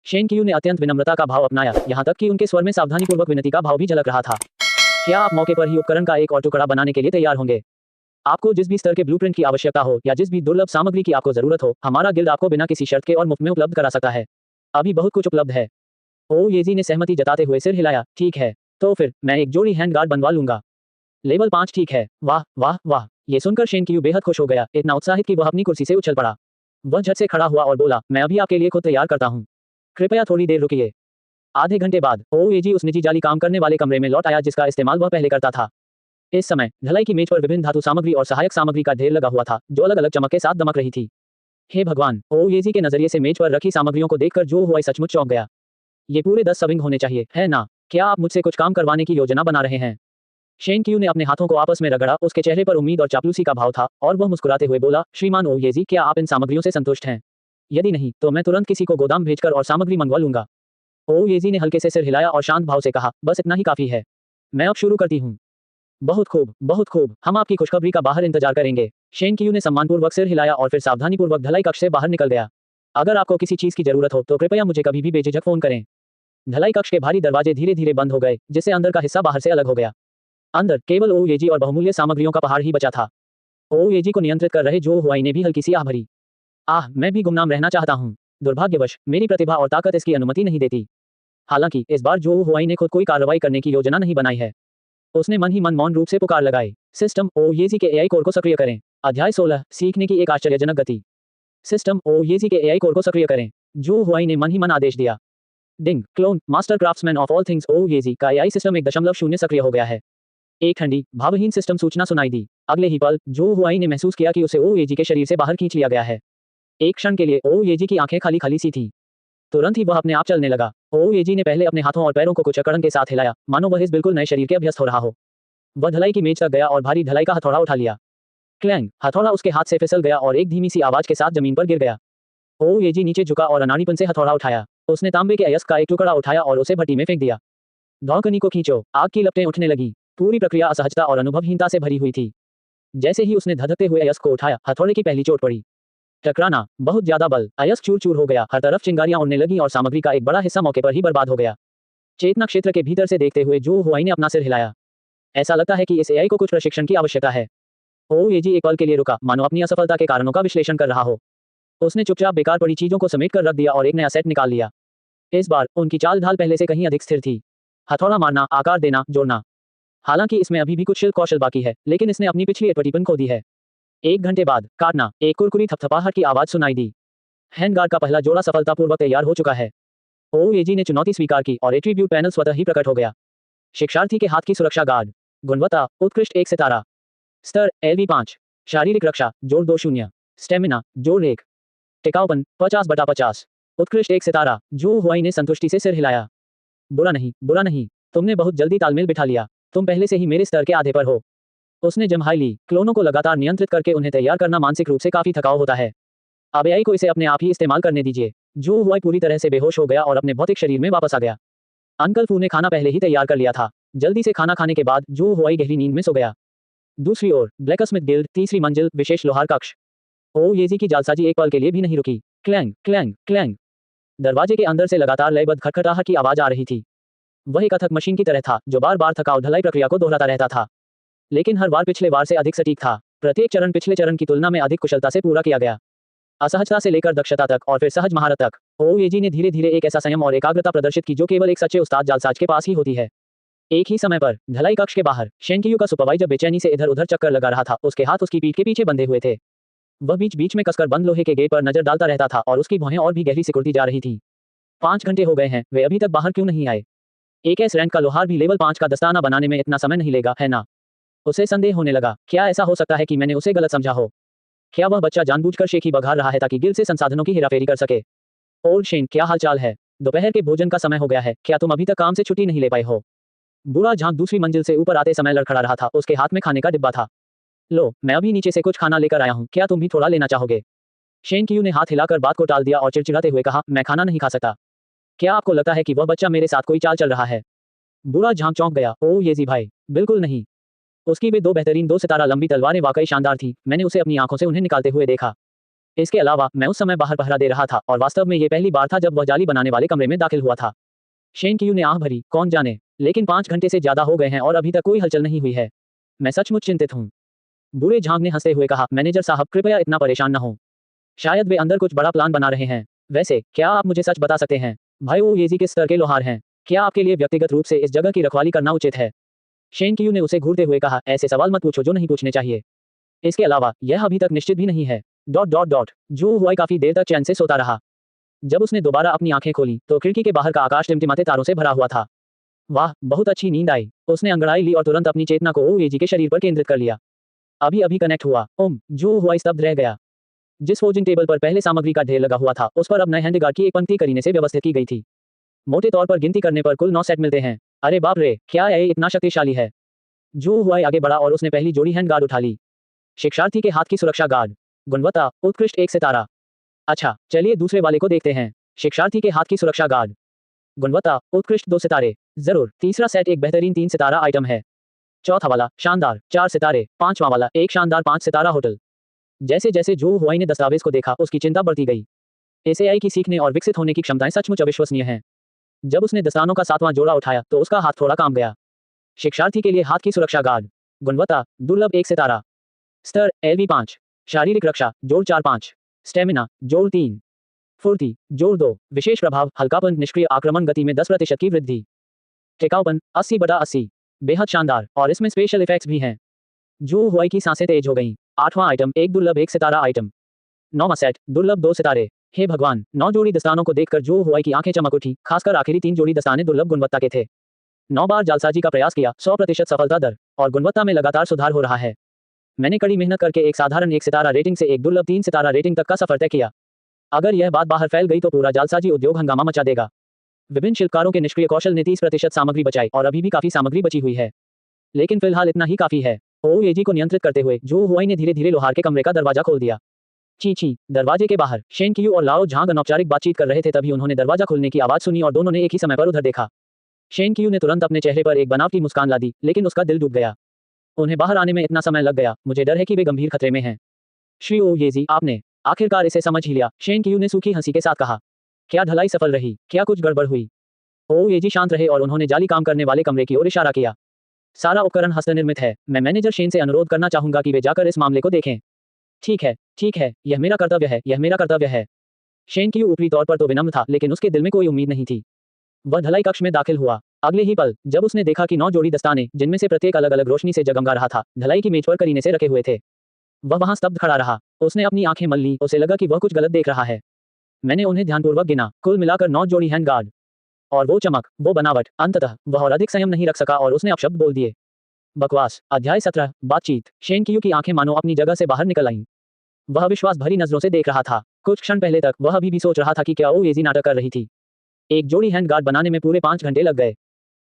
शेन कियू ने अत्यंत विनम्रता का भाव अपनाया, यहाँ तक कि उनके स्वर में सावधानीपूर्वक विनती का भाव भी झलक रहा था। क्या आप मौके पर ही उपकरण का एक और टुकड़ा बनाने के लिए तैयार होंगे? आपको जिस भी स्तर के ब्लूप्रिंट की आवश्यकता हो या जिस भी दुर्लभ सामग्री की आपको जरूरत हो, हमारा गिल्ड आपको बिना किसी शर्त के और मुफ्त में उपलब्ध करा सकता है। अभी बहुत कुछ उपलब्ध है। ओएजी ने सहमति जताते हुए सिर हिलाया। ठीक है, तो फिर मैं एक जोड़ी हैंड गार्ड बनवा लूंगा। लेवल 5 ठीक है। वाह वाह वाह! ये सुनकर शेन कियू बेहद खुश हो गया, इतना उत्साहित कि वह अपनी कुर्सी से उछल पड़ा। वह झट से खड़ा हुआ और बोला, मैं अभी आपके लिए खुद तैयार करता हूँ। कृपया थोड़ी देर रुकिए। आधे घंटे बाद ओएजी उस निजी जाली काम करने वाले कमरे में लौट आया जिसका इस्तेमाल वह पहले करता था। इस समय ढलाई की मेज पर विभिन्न धातु सामग्री और सहायक सामग्री का ढेर लगा हुआ था, जो अलग अलग चमक के साथ दमक रही थी। हे भगवान! ओएजी के नजरिए से मेज पर रखी सामग्रियों को देखकर जो हुआ सचमुच चौंक गया। ये पूरे 10 सविंग होने चाहिए, है ना? क्या आप मुझसे कुछ काम करवाने की योजना बना रहे हैं? शेन क्यू ने अपने हाथों को आपस में रगड़ा, उसके चेहरे पर उम्मीद और चापलूसी का भाव था, और वह मुस्कुराते हुए बोला, श्रीमान ओयेजी, क्या आप इन सामग्रियों से संतुष्ट हैं? यदि नहीं, तो मैं तुरंत किसी को गोदाम भेजकर और सामग्री मंगवा लूंगा। ओयेजी ने हल्के से सिर हिलाया और शांत भाव से कहा, बस इतना ही काफी है। मैं अब शुरू करती हूँ। बहुत खूब, बहुत खूब, हम आपकी खुशखबरी का बाहर इंतजार करेंगे। शेन क्यू ने सम्मानपूर्वक सिर हिलाया और फिर सावधानीपूर्वक ढलाई कक्ष से बाहर निकल गया। अगर आपको किसी चीज की जरूरत हो तो कृपया मुझे कभी भी बेझिझक फोन करें। ढलाई कक्ष के भारी दरवाजे धीरे धीरे बंद हो गए, जिससे अंदर का हिस्सा बाहर से अलग हो गया। अंदर केवल ओयेजी और बहुमूल्य सामग्रियों का पहाड़ ही बचा था। ओयेजी को नियंत्रित कर रहे जो हुआई ने भी हल्की सी आह भरी। आह, मैं भी गुमनाम रहना चाहता हूँ। दुर्भाग्यवश मेरी प्रतिभा और ताकत इसकी अनुमति नहीं देती। हालांकि इस बार जो हुआई ने खुद कोई कार्रवाई करने की योजना नहीं बनाई है। उसने मन ही मन मौन रूप से पुकार लगाई, सिस्टम ओयेजी के एआई कोर को सक्रिय करें। अध्याय 16, सीखने की एक आश्चर्यजनक गति। सिस्टम ओयेजी के एआई कोर को सक्रिय करें। जो हुआई ने मन ही मन आदेश दिया। Ding, clone, master craftsman of all things ओयेजी का एआई सिस्टम 1.0 सक्रिय हो गया है। एक ठंडी, भावहीन सिस्टम सूचना सुनाई दी। अगले ही पल जो हुआई ने महसूस किया कि उसे ओयेजी के शरीर से बाहर खींच लिया गया है। एक क्षण के लिए ओयेजी की आंखें खाली खाली सी थीं। तुरंत ही वह अपने आप चलने लगा। ओयेजी ने पहले अपने हाथों और पैरों को कुछ अकड़न के साथ हिलाया, मानो वह इस बिल्कुल नए शरीर के अभ्यस्त हो रहा हो। वह ढलाई की मेज तक गया और भारी ढलाई का हथौड़ा उठा लिया। क्लैंग, हथौड़ा उसके हाथ से फिसल गया और एक धीमी सी आवाज के साथ जमीन पर गिर गया। ओयेजी नीचे झुका और अनाड़ीपन से हथौड़ा उठाया। उसने तांबे के अयस्क का एक टुकड़ा उठाया और उसे भट्टी में फेंक दिया। धौंकनी को खींचो, आग की लपटें उठने लगी। पूरी प्रक्रिया असहजता और अनुभवहीनता से भरी हुई थी। जैसे ही उसने धधकते हुए अयस्क को उठाया, हथौड़े की पहली चोट पड़ी। टकराना, बहुत ज्यादा बल, अयस्क चूर चूर हो गया, हर तरफ चिंगारियां उड़ने लगी और सामग्री का एक बड़ा हिस्सा मौके पर ही बर्बाद हो गया। चेतना क्षेत्र के भीतर से देखते हुए जो हुआई ने अपना सिर हिलाया। ऐसा लगता है कि इस एआई को कुछ प्रशिक्षण की आवश्यकता है। ओयेजी एक पल के लिए रुका, मानो अपनी असफलता के कारणों का विश्लेषण कर रहा हो। उसने चुपचाप बेकार पड़ी चीजों को समेट कर रख दिया और एक नया सेट निकाल लिया। इस बार उनकी चाल ढाल पहले से कहीं अधिक स्थिर थी। हथौड़ा मारना, आकार देना, जोड़ना। हालांकि इसमें अभी भी कुछ शिल्प कौशल बाकी है, लेकिन इसने अपनी पिछली अटपटीपन खो दी है। 1 घंटे बाद काटना, एक कुरकुरी थपथपाहट की आवाज सुनाई दी। हैंडगार्ड का पहला जोड़ा सफलतापूर्वक तैयार हो चुका है। ओयेजी ने चुनौती स्वीकार की और एट्रीब्यूट पैनल स्वतः ही प्रकट हो गया। शिक्षार्थी के हाथ की सुरक्षा गार्ड। गुणवत्ता, उत्कृष्ट 1 सितारा। स्तर LV5। शारीरिक रक्षा, जोड़ 2 0। स्टेमिना, जोड़ 1। टिकाऊपन, 50/50। उत्कृष्ट 1 सितारा। जो हुआई ने संतुष्टि से सिर हिलाया। बुरा नहीं, बुरा नहीं, तुमने बहुत जल्दी तालमेल बिठा लिया। तुम पहले से ही मेरे स्तर के आधे पर हो। उसने जम्हाई ली। क्लोनों को लगातार नियंत्रित करके उन्हें तैयार करना मानसिक रूप से काफी थकाऊ होता है। अब एआई को इसे अपने आप ही इस्तेमाल करने दीजिए। जो हुआई पूरी तरह से बेहोश हो गया और अपने भौतिक शरीर में वापस आ गया। अंकल फू ने खाना पहले ही तैयार कर लिया था। जल्दी से खाना खाने के बाद जो हुआई गहरी नींद में सो गया। दूसरी ओर ब्लैकस्मिथ गिल्ड, 3री मंजिल, विशेष लोहार कक्ष। ओयेजी की जालसाजी एक पल के लिए भी नहीं रुकी। Clang, clang, clang. दरवाजे के अंदर से लगातार लयबद्ध खटखटाहट की आवाज आ रही थी। वह एक अथक मशीन की तरह था, जो बार बार थकाऊ ढलाई प्रक्रिया को दोहराता रहता था। लेकिन हर बार पिछले बार से अधिक सटीक था। प्रत्येक चरण पिछले चरण की तुलना में अधिक कुशलता से पूरा किया गया। असहजता से लेकर दक्षता तक और फिर सहज महारत तक, ओयेजी ने धीरे धीरे एक ऐसा संयम और एकाग्रता प्रदर्शित की जो केवल एक सच्चे उस्ताद जालसाज के पास ही होती है। एक ही समय पर ढलाई कक्ष के बाहर शेनकियू का सुपरवाइजर बेचैनी से इधर उधर चक्कर लगा रहा था। उसके हाथ उसकी पीठ के पीछे बंधे हुए थे। वह बीच बीच में कसकर बंद लोहे के गेट पर नजर डालता रहता था और उसकी भौहें और भी गहरी सिकुड़ती जा रही थी। 5 घंटे हो गए हैं, वे अभी तक बाहर क्यों नहीं आए? एक एस रैंक का लोहार भी लेवल 5 का दस्ताना बनाने में इतना समय नहीं लेगा, है ना? उसे संदेह होने लगा, क्या ऐसा हो सकता है कि मैंने उसे गलत समझा हो? क्या वह बच्चा जानबूझकर शेखी बघार रहा है ताकि गिल्ड से संसाधनों की हेराफेरी कर सके? ओल्ड शेन, क्या हालचाल है? दोपहर के भोजन का समय हो गया है, क्या तुम अभी तक काम से छुट्टी नहीं ले पाए हो? बूढ़ा झांक दूसरी मंजिल से ऊपर आते समय लड़खड़ा रहा था। उसके हाथ में खाने का डिब्बा था। लो, मैं अभी नीचे से कुछ खाना लेकर आया हूँ, क्या तुम भी थोड़ा लेना चाहोगे? शेनकियू ने हाथ हिलाकर बात को टाल दिया और चिड़चिड़ाते हुए कहा, मैं खाना नहीं खा सकता। क्या आपको लगता है कि वह बच्चा मेरे साथ कोई चाल चल रहा है? बूढ़ा झांक चौंक गया। ओयेजी भाई, बिल्कुल नहीं। उसकी वे 2 बेहतरीन 2 सितारा लंबी तलवारें वाकई शानदार थी। मैंने उसे अपनी आंखों से उन्हें निकालते हुए देखा। इसके अलावा मैं उस समय बाहर पहरा दे रहा था और वास्तव में ये पहली बार था जब वह जाली बनाने वाले कमरे में दाखिल हुआ था। शेनकियू ने आंख भरी, कौन जाने, लेकिन 5 घंटे से ज्यादा हो गए हैं और अभी तक कोई हलचल नहीं हुई है। मैं सचमुच चिंतित हूँ। बूढ़े झांग ने हंसते हुए कहा, मैनेजर साहब कृपया इतना परेशान न हो। शायद वे अंदर कुछ बड़ा प्लान बना रहे हैं। वैसे क्या आप मुझे सच बता सकते हैं, भाई ओयेजी किस स्तर के लोहार हैं? क्या आपके लिए व्यक्तिगत रूप से इस जगह की रखवाली करना उचित है? शेनकियू ने उसे घूरते हुए कहा, ऐसे सवाल मत पूछो जो नहीं पूछने चाहिए। इसके अलावा यह अभी तक निश्चित भी नहीं है। Dot dot dot. जो हुआई काफी देर तक चैन से सोता रहा। जब उसने दोबारा अपनी आंखें खोली तो खिड़की के बाहर का आकाश टिमटिमाते तारों से भरा हुआ था। वाह, बहुत अच्छी नींद आई। उसने अंगड़ाई ली और तुरंत अपनी चेतना को ओयेजी के शरीर पर केंद्रित कर लिया। अभी अभी कनेक्ट हुआ। जो हुआई स्तब्ध रह गया। जिस फोर्जिंग टेबल पर पहले सामग्री का ढेर लगा हुआ था, उस पर अब नए हैंडगार्ड की एक पंक्ति करीने से व्यवस्थित की गई थी। मोटे तौर पर गिनती करने पर कुल 9 सेट मिलते हैं। अरे बाप रे, क्या ये इतना शक्तिशाली है? जू हुआई आगे बढ़ा और उसने पहली जोड़ी हैंड गार्ड उठा ली। शिक्षार्थी के हाथ की सुरक्षा गार्ड। गुणवत्ता उत्कृष्ट 1 सितारा। अच्छा, चलिए दूसरे वाले को देखते हैं। शिक्षार्थी के हाथ की सुरक्षा गार्ड। गुणवत्ता उत्कृष्ट 2 सितारे। जरूर, तीसरा सेट एक बेहतरीन 3 सितारा आइटम है। चौथा वाला शानदार 4 सितारे। पांचवा वाला एक शानदार 5 सितारा होटल। जैसे जैसे जू हुआई ने दस्तावेज को देखा, उसकी चिंता बढ़ती गई। इस एआई की सीखने और विकसित होने की क्षमताएं सचमुच अविश्वसनीय हैं। जब उसने दस्तानों का 7वां जोड़ा उठाया तो उसका हाथ थोड़ा कांप गया। शिक्षार्थी के लिए हाथ की सुरक्षा गार्ड। गुणवत्ता दुर्लभ 1 सितारा। स्तर LV 5। शारीरिक रक्षा जोड़ 4-5। स्टेमिना जोड़ 3। फुर्ती जोड़ 2। विशेष प्रभाव हल्कापन निष्क्रिय आक्रमण गति में 10% की वृद्धि। टिकाऊपन 80/80। बेहद शानदार, और इसमें स्पेशल इफेक्ट्स भी हैं। जू हुआई की सांसें तेज हो गईं। 8वां आइटम एक दुर्लभ 1 सितारा आइटम। 9वां सेट दुर्लभ 2 सितारे। हे भगवान, 9 जोड़ी दस्तानों को देखकर जू हुआई की आंखें चमक उठी, खासकर आखिरी 3 जोड़ी दस्ताने दुर्लभ गुणवत्ता के थे। 9 बार जालसाजी का प्रयास किया, 100% सफलता दर, और गुणवत्ता में लगातार सुधार हो रहा है। मैंने कड़ी मेहनत करके एक साधारण 1 सितारा रेटिंग से एक दुर्लभ 3 सितारा रेटिंग तक का सफर तय किया। अगर यह बात बाहर फैल गई तो पूरा जालसाजी उद्योग हंगामा मचा देगा। विभिन्न शिल्पकारों के निष्क्रिय कौशल ने 30% सामग्री बचाई, और अभी भी काफी सामग्री बची हुई है। लेकिन फिलहाल इतना ही काफी है। ओएजी को नियंत्रित करते हुए जू हुआई ने धीरे धीरे लोहार के कमरे का दरवाजा खोल दिया। ची दरवाजे के बाहर शेन कियू और लाओ झांग अनौपचारिक बातचीत कर रहे थे, तभी उन्होंने दरवाजा खुलने की आवाज सुनी और दोनों ने एक ही समय पर उधर देखा। शेन कियू ने तुरंत अपने चेहरे पर एक बनावटी मुस्कान ला दी, लेकिन उसका दिल डूब गया। उन्हें बाहर आने में इतना समय लग गया, मुझे डर है कि वे गंभीर खतरे में हैं। श्री ओएजी, आपने आखिरकार इसे समझ ही लिया, शेन कियू ने सूखी हंसी के साथ कहा। क्या ढलाई सफल रही? क्या कुछ गड़बड़ हुई? ओएजी शांत रहे और उन्होंने जाली काम करने वाले कमरे की ओर इशारा किया। सारा उपकरण हस्तनिर्मित है। मैं मैनेजर शेन से अनुरोध करना चाहूंगा कि वे जाकर इस मामले को देखें। ठीक है, यह मेरा कर्तव्य है, यह मेरा कर्तव्य है। शेन कियू ऊपरी तौर पर तो विनम्र था, लेकिन उसके दिल में कोई उम्मीद नहीं थी। वह ढलाई कक्ष में दाखिल हुआ। अगले ही पल, जब उसने देखा कि 9 जोड़ी दस्ताने, जिनमें से प्रत्येक अलग अलग रोशनी से जगमगा रहा था, ढलाई की मेज पर करीने से रखे हुए थे, वह वहां स्तब्ध खड़ा रहा। उसने अपनी आंखें मल ली, उसे लगा कि वह कुछ गलत देख रहा है। मैंने उन्हें ध्यानपूर्वक गिना, कुल मिलाकर 9 जोड़ी हैंड गार्ड। और वो चमक, वो बनावट, अंततः वह और अधिक संयम नहीं रख सका और उसने अपशब्द बोल दिए। बकवास। अध्याय 17 बातचीत। शेन कियू की आंखें मानो अपनी जगह से बाहर निकल आईं। वह विश्वास भरी नजरों से देख रहा था। कुछ क्षण पहले तक वह अभी भी सोच रहा था कि क्या ओएजी नाटक कर रही थी। एक जोड़ी हैंड गार्ड बनाने में पूरे 5 घंटे लग गए।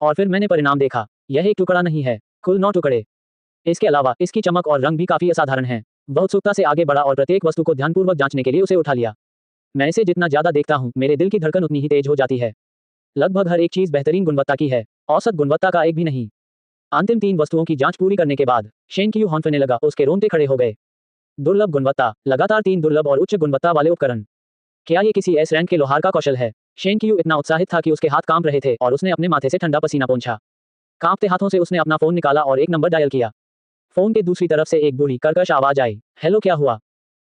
और फिर मैंने परिणाम देखा। यह एक टुकड़ा नहीं है, कुल 9 टुकड़े। इसके अलावा इसकी चमक और रंग भी काफी असाधारण हैं। वह उत्सुकता से आगे बढ़ा और प्रत्येक वस्तु को ध्यानपूर्वक जांचने के लिए उसे उठा लिया। मैं इसे जितना ज्यादा देखता हूं, मेरे दिल की धड़कन उतनी ही तेज हो जाती है। लगभग हर एक चीज बेहतरीन गुणवत्ता की है, औसत गुणवत्ता का एक भी नहीं। अंतिम 3 वस्तुओं की जांच पूरी करने के बाद शेन कियू हौंफने लगा, उसके रोंगटे खड़े हो गए। दुर्लभ गुणवत्ता, लगातार 3 दुर्लभ और उच्च गुणवत्ता वाले उपकरण। क्या ये किसी एस रैंक के लोहार का कौशल है? शेन कियू इतना उत्साहित था कि उसके हाथ कांप रहे थे और उसने अपने माथे से ठंडा पसीना पोंछा। कांपते हाथों से उसने अपना फोन निकाला और एक नंबर डायल किया। फोन के दूसरी तरफ से एक बूढ़ी कर्कश आवाज आई। हेलो, क्या हुआ?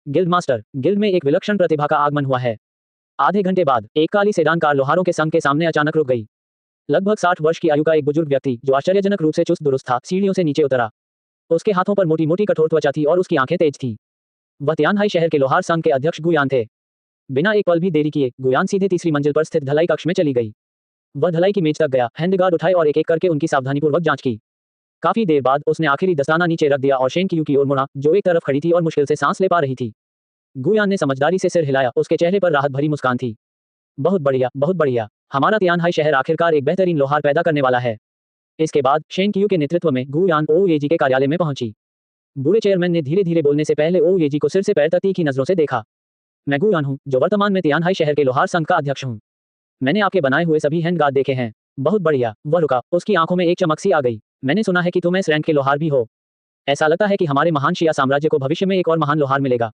गिल्ड मास्टर, गिल्ड में एक विलक्षण प्रतिभा का आगमन हुआ है। आधे घंटे बाद एक काली सेडान कार लोहारों के संघ के सामने अचानक रुक गई। लगभग 60 वर्ष की आयु का एक बुजुर्ग व्यक्ति, जो आश्चर्यजनक रूप से चुस्त दुरुस्त था, सीढ़ियों से नीचे उतरा। उसके हाथों पर मोटी मोटी कठोर त्वचा थी और उसकी आंखें तेज थीं। वह तियानहाई शहर के लोहार संघ के अध्यक्ष गुयान थे। बिना एक पल भी देरी किए गुयान सीधे तीसरी मंजिल पर स्थित ढलाई कक्ष में चली गई। वह ढलाई की मेज तक गया, हैंडगार्ड उठाए और एक एक करके उनकी सावधानीपूर्वक जांच की। काफी देर बाद उसने आखिरी दस्ताना नीचे रख दिया और शेन कियू की ओर मुड़ा, जो एक तरफ खड़ी थी और मुश्किल से सांस ले पा रही थी। गुयान ने समझदारी से सिर हिलाया, उसके चेहरे पर राहत भरी मुस्कान थी। बहुत बढ़िया, बहुत बढ़िया। हमारा तियानहाई शहर आखिरकार एक बेहतरीन लोहार पैदा करने वाला है। इसके बाद शेन कियू के नेतृत्व में गुयान ओएजी के कार्यालय में पहुंची। बूढ़े चेयरमैन ने धीरे धीरे बोलने से पहले ओएजी को सिर से पैर तक तीखी नजरों से देखा। मैं गुयान हूं, जो वर्तमान में तियानहाई शहर के लोहार संघ का अध्यक्ष हूं। मैंने आपके बनाए हुए सभी हैंड गार्ड देखे हैं। बहुत बढ़िया। वह रुका, उसकी आंखों में एक चमक सी आ गई। मैंने सुना है कि तुम इस रैंक के लोहार भी हो। ऐसा लगता है कि हमारे महान शिया साम्राज्य को भविष्य में एक और महान लोहार मिलेगा।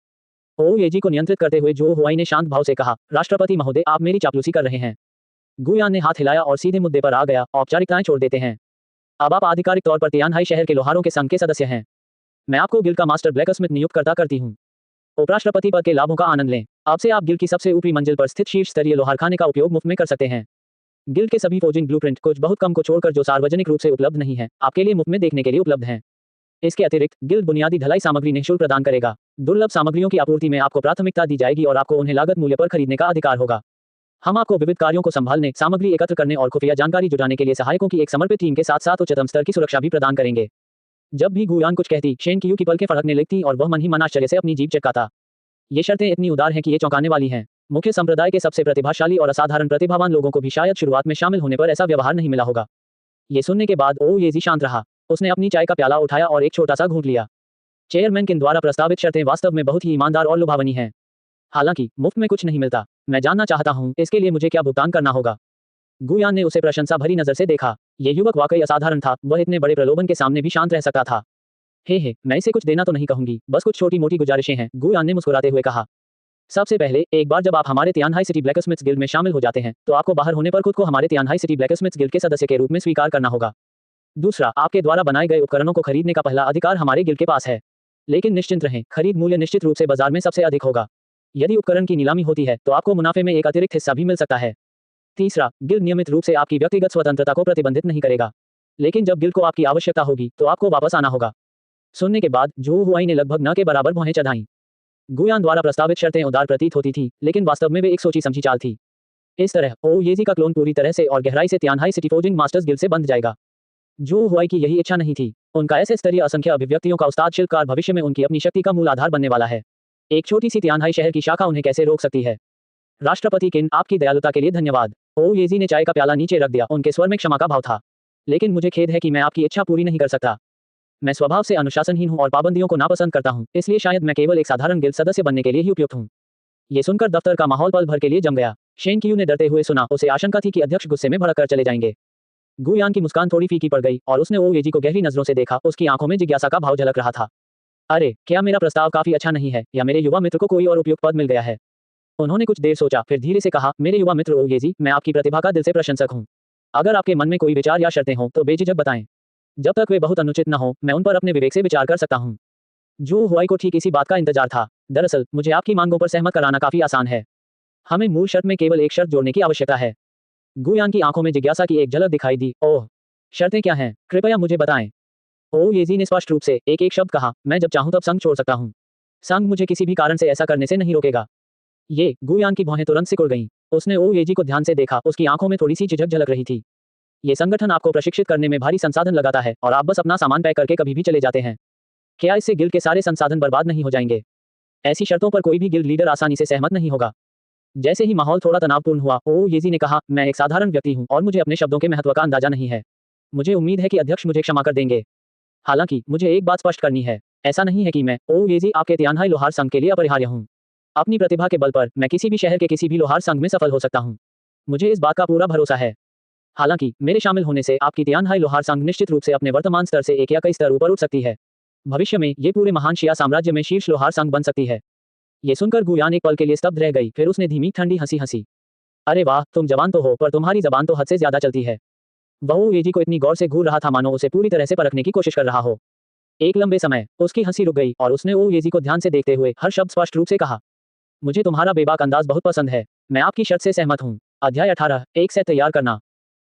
ओएजी को नियंत्रित करते हुए जू हुआई ने शांत भाव से कहा, राष्ट्रपति महोदय, आप मेरी चापलूसी कर रहे हैं। गुयान ने हाथ हिलाया और सीधे मुद्दे पर आ गया, औपचारिकताएं छोड़ देते हैं। अब आप आधिकारिक तौर पर तियानहाई शहर के लोहारों के संघ के सदस्य हैं। मैं आपको गिल्ड का मास्टर ब्लैकस्मिथ नियुक्त करती हूँ। उपराष्ट्रपति पद के लाभों का आनंद लें। अब से आप गिल्ड की सबसे ऊपरी मंजिल पर स्थित शीर्ष स्तरीय लोहारखाने का उपयोग मुफ्त में कर सकते हैं। गिल्ड के सभी फोर्जिंग ब्लूप्रिंट, कुछ बहुत कम को छोड़कर जो सार्वजनिक रूप से उपलब्ध नहीं है, आपके लिए मुफ्त में देखने के लिए उपलब्ध हैं। इसके अतिरिक्त गिल्ड बुनियादी ढलाई सामग्री निःशुल्क प्रदान करेगा। दुर्लभ सामग्रियों की आपूर्ति में आपको प्राथमिकता दी जाएगी और आपको उन्हें लागत मूल्य पर खरीदने का अधिकार होगा। हम आपको विविध कार्यों को संभालने, सामग्री एकत्र करने और खुफिया जानकारी जुटाने के लिए सहायकों की एक समर्पित टीम के साथ साथ उच्चतम स्तर की सुरक्षा भी प्रदान करेंगे। जब भी गुयान कुछ कहती, शेन कियू की पलकें फड़कने लगती और वह मन ही मन आश्चर्य से अपनी जीभ चटकाता। ये शर्तें इतनी उदार हैं कि ये चौंकाने वाली हैं। मुख्य संप्रदाय के सबसे प्रतिभाशाली और असाधारण प्रतिभावान लोगों को भी शायद शुरुआत में शामिल होने पर ऐसा व्यवहार नहीं मिला होगा। ये सुनने के बाद ओ येजी शांत रहा। उसने अपनी चाय का प्याला उठाया और एक छोटा सा घूंट लिया। चेयरमैन किन द्वारा प्रस्तावित शर्तें वास्तव में बहुत ही ईमानदार और लुभावनी हैं। हालांकि मुफ्त में कुछ नहीं मिलता। मैं जानना चाहता हूं इसके लिए मुझे क्या भुगतान करना होगा। गुयान ने उसे प्रशंसा भरी नजर से देखा। ये युवक वाकई असाधारण था। वह इतने बड़े प्रलोभन के सामने भी शांत रह सकता था। हे मैं इसे कुछ देना तो नहीं कहूंगी, बस कुछ छोटी मोटी गुजारिशें हैं, गुयान ने मुस्कुराते हुए कहा। सबसे पहले, एक बार जब आप हमारे तियानहाई सिटी ब्लैकस्मिथ्स गिल्ड में शामिल हो जाते हैं तो आपको बाहर होने पर खुद को हमारे तियानहाई सिटी ब्लैकस्मिथ्स गिल्ड के सदस्य के रूप में स्वीकार करना होगा। दूसरा, आपके द्वारा बनाए गए उपकरणों को खरीदने का पहला अधिकार हमारे गिल्ड के पास है। लेकिन निश्चिंत रहें, खरीद मूल्य निश्चित रूप से बाजार में सबसे अधिक होगा। यदि उपकरण की नीलामी होती है तो आपको मुनाफे में एक अतिरिक्त हिस्सा भी मिल सकता है। तीसरा, गिल्ड नियमित रूप से आपकी व्यक्तिगत स्वतंत्रता को प्रतिबंधित नहीं करेगा, लेकिन जब गिल्ड को आपकी आवश्यकता होगी तो आपको वापस आना होगा। सुनने के बाद जू हुआई ने लगभग न के बराबर भौहें चढ़ाईं। गुयान द्वारा प्रस्तावित शर्तें उदार प्रतीत होती थीं, लेकिन वास्तव में वे एक सोची समझी चाल थी। इस तरह ओ येजी का क्लोन पूरी तरह से और गहराई से तियानहाई सिटी फोर्जिंग मास्टर्स गिल्ड से बंध जाएगा। जू हुआई की यही इच्छा नहीं थी। उनका ऐसे स्तरीय असंख्य अभिव्यक्तियों का उस्ताद शिल्पकार भविष्य में उनकी अपनी शक्ति का मूल आधार बनने वाला है। एक छोटी सी तियानहाई शहर की शाखा उन्हें कैसे रोक सकती है। राष्ट्रपति किन, आपकी दयालुता के लिए धन्यवाद। ओ येजी ने चाय का प्याला नीचे रख दिया। उनके स्वर में क्षमा का भाव था। लेकिन मुझे खेद है कि मैं आपकी इच्छा पूरी नहीं कर सकता। मैं स्वभाव से अनुशासनहीन हूं और पाबंदियों को नापसंद करता हूं, इसलिए शायद मैं केवल एक साधारण गिल्ड सदस्य बनने के लिए ही उपयुक्त हूं। ये सुनकर दफ्तर का माहौल पल भर के लिए जम गया। शेन कियू ने डरते हुए सुना। उसे आशंका थी कि अध्यक्ष गुस्से में भड़क कर चले जाएंगे। गुयान की मुस्कान थोड़ी फीकी पड़ गई और उसने ओ येजी को गहरी नजरों से देखा। उसकी आंखों में जिज्ञासा का भाव झलक रहा था। अरे, क्या मेरा प्रस्ताव काफी अच्छा नहीं है, या मेरे युवा मित्र को कोई और उपयुक्त पद मिल गया है? उन्होंने कुछ देर सोचा, फिर धीरे से कहा, मेरे युवा मित्र ओ येजी, मैं आपकी प्रतिभा का दिल से प्रशंसक हूं। अगर आपके मन में कोई विचार या शर्तें हों तो बेझिझक बताएं। जब तक वे बहुत अनुचित न हो, मैं उन पर अपने विवेक से विचार कर सकता हूं। जू हुआई को ठीक इसी बात का इंतजार था। दरअसल मुझे आपकी मांगों पर सहमत कराना काफी आसान है। हमें मूल शर्त में केवल एक शर्त जोड़ने की आवश्यकता है। गुयान की आंखों में जिज्ञासा की एक झलक दिखाई दी। ओह, शर्तें क्या हैं? कृपया मुझे बताएं। ओ येजी ने स्पष्ट रूप से एक एक शब्द कहा, मैं जब चाहूं तब संघ छोड़ सकता हूं। संघ मुझे किसी भी कारण से ऐसा करने से नहीं रोकेगा। ये गुयान की भौहें तुरंत सिकुड़ गईं। उसने ओ येजी को ध्यान से देखा। उसकी आंखों में थोड़ी सी झिझक झलक रही थी। ये संगठन आपको प्रशिक्षित करने में भारी संसाधन लगाता है और आप बस अपना सामान पैक करके कभी भी चले जाते हैं। क्या इससे गिल्ड के सारे संसाधन बर्बाद नहीं हो जाएंगे? ऐसी शर्तों पर कोई भी गिल्ड लीडर आसानी से सहमत नहीं होगा। जैसे ही माहौल थोड़ा तनावपूर्ण हुआ, ओ येजी ने कहा, मैं एक साधारण व्यक्ति हूं और मुझे अपने शब्दों के महत्व का अंदाजा नहीं है। मुझे उम्मीद है कि अध्यक्ष मुझे क्षमा कर देंगे। हालांकि मुझे एक बात स्पष्ट करनी है। ऐसा नहीं है कि मैं, ओ येजी, आपके तियानहाई लोहार संघ के लिए अपरिहार्य हूं। अपनी प्रतिभा के बल पर मैं किसी भी शहर के किसी भी लोहार संघ में सफल हो सकता हूं। मुझे इस बात का पूरा भरोसा है। हालांकि मेरे शामिल होने से आपकी तियानहाई लोहार संघ निश्चित रूप से अपने वर्तमान स्तर से एक या कई स्तर ऊपर उठ सकती है। भविष्य में ये पूरे महान शिया साम्राज्य में शीर्ष लोहार संघ बन सकती है। ये सुनकर गुयान एक पल के लिए स्तब्ध रह गई। फिर उसने धीमी ठंडी हंसी हंसी। अरे वाह, तुम जवान तो हो, पर तुम्हारी जबान तो हद से ज्यादा चलती है। वह ओ येजी को इतनी गौर से घूर रहा था मानो उसे पूरी तरह से परखने की कोशिश कर रहा हो। एक लंबे समय उसकी हंसी रुक गई और उसने ओ येजी को ध्यान से देखते हुए हर शब्द स्पष्ट रूप से कहा, मुझे तुम्हारा बेबाक अंदाज बहुत पसंद है। मैं आपकी शर्त से सहमत हूँ। अध्याय 18, एक सेट तैयार करना।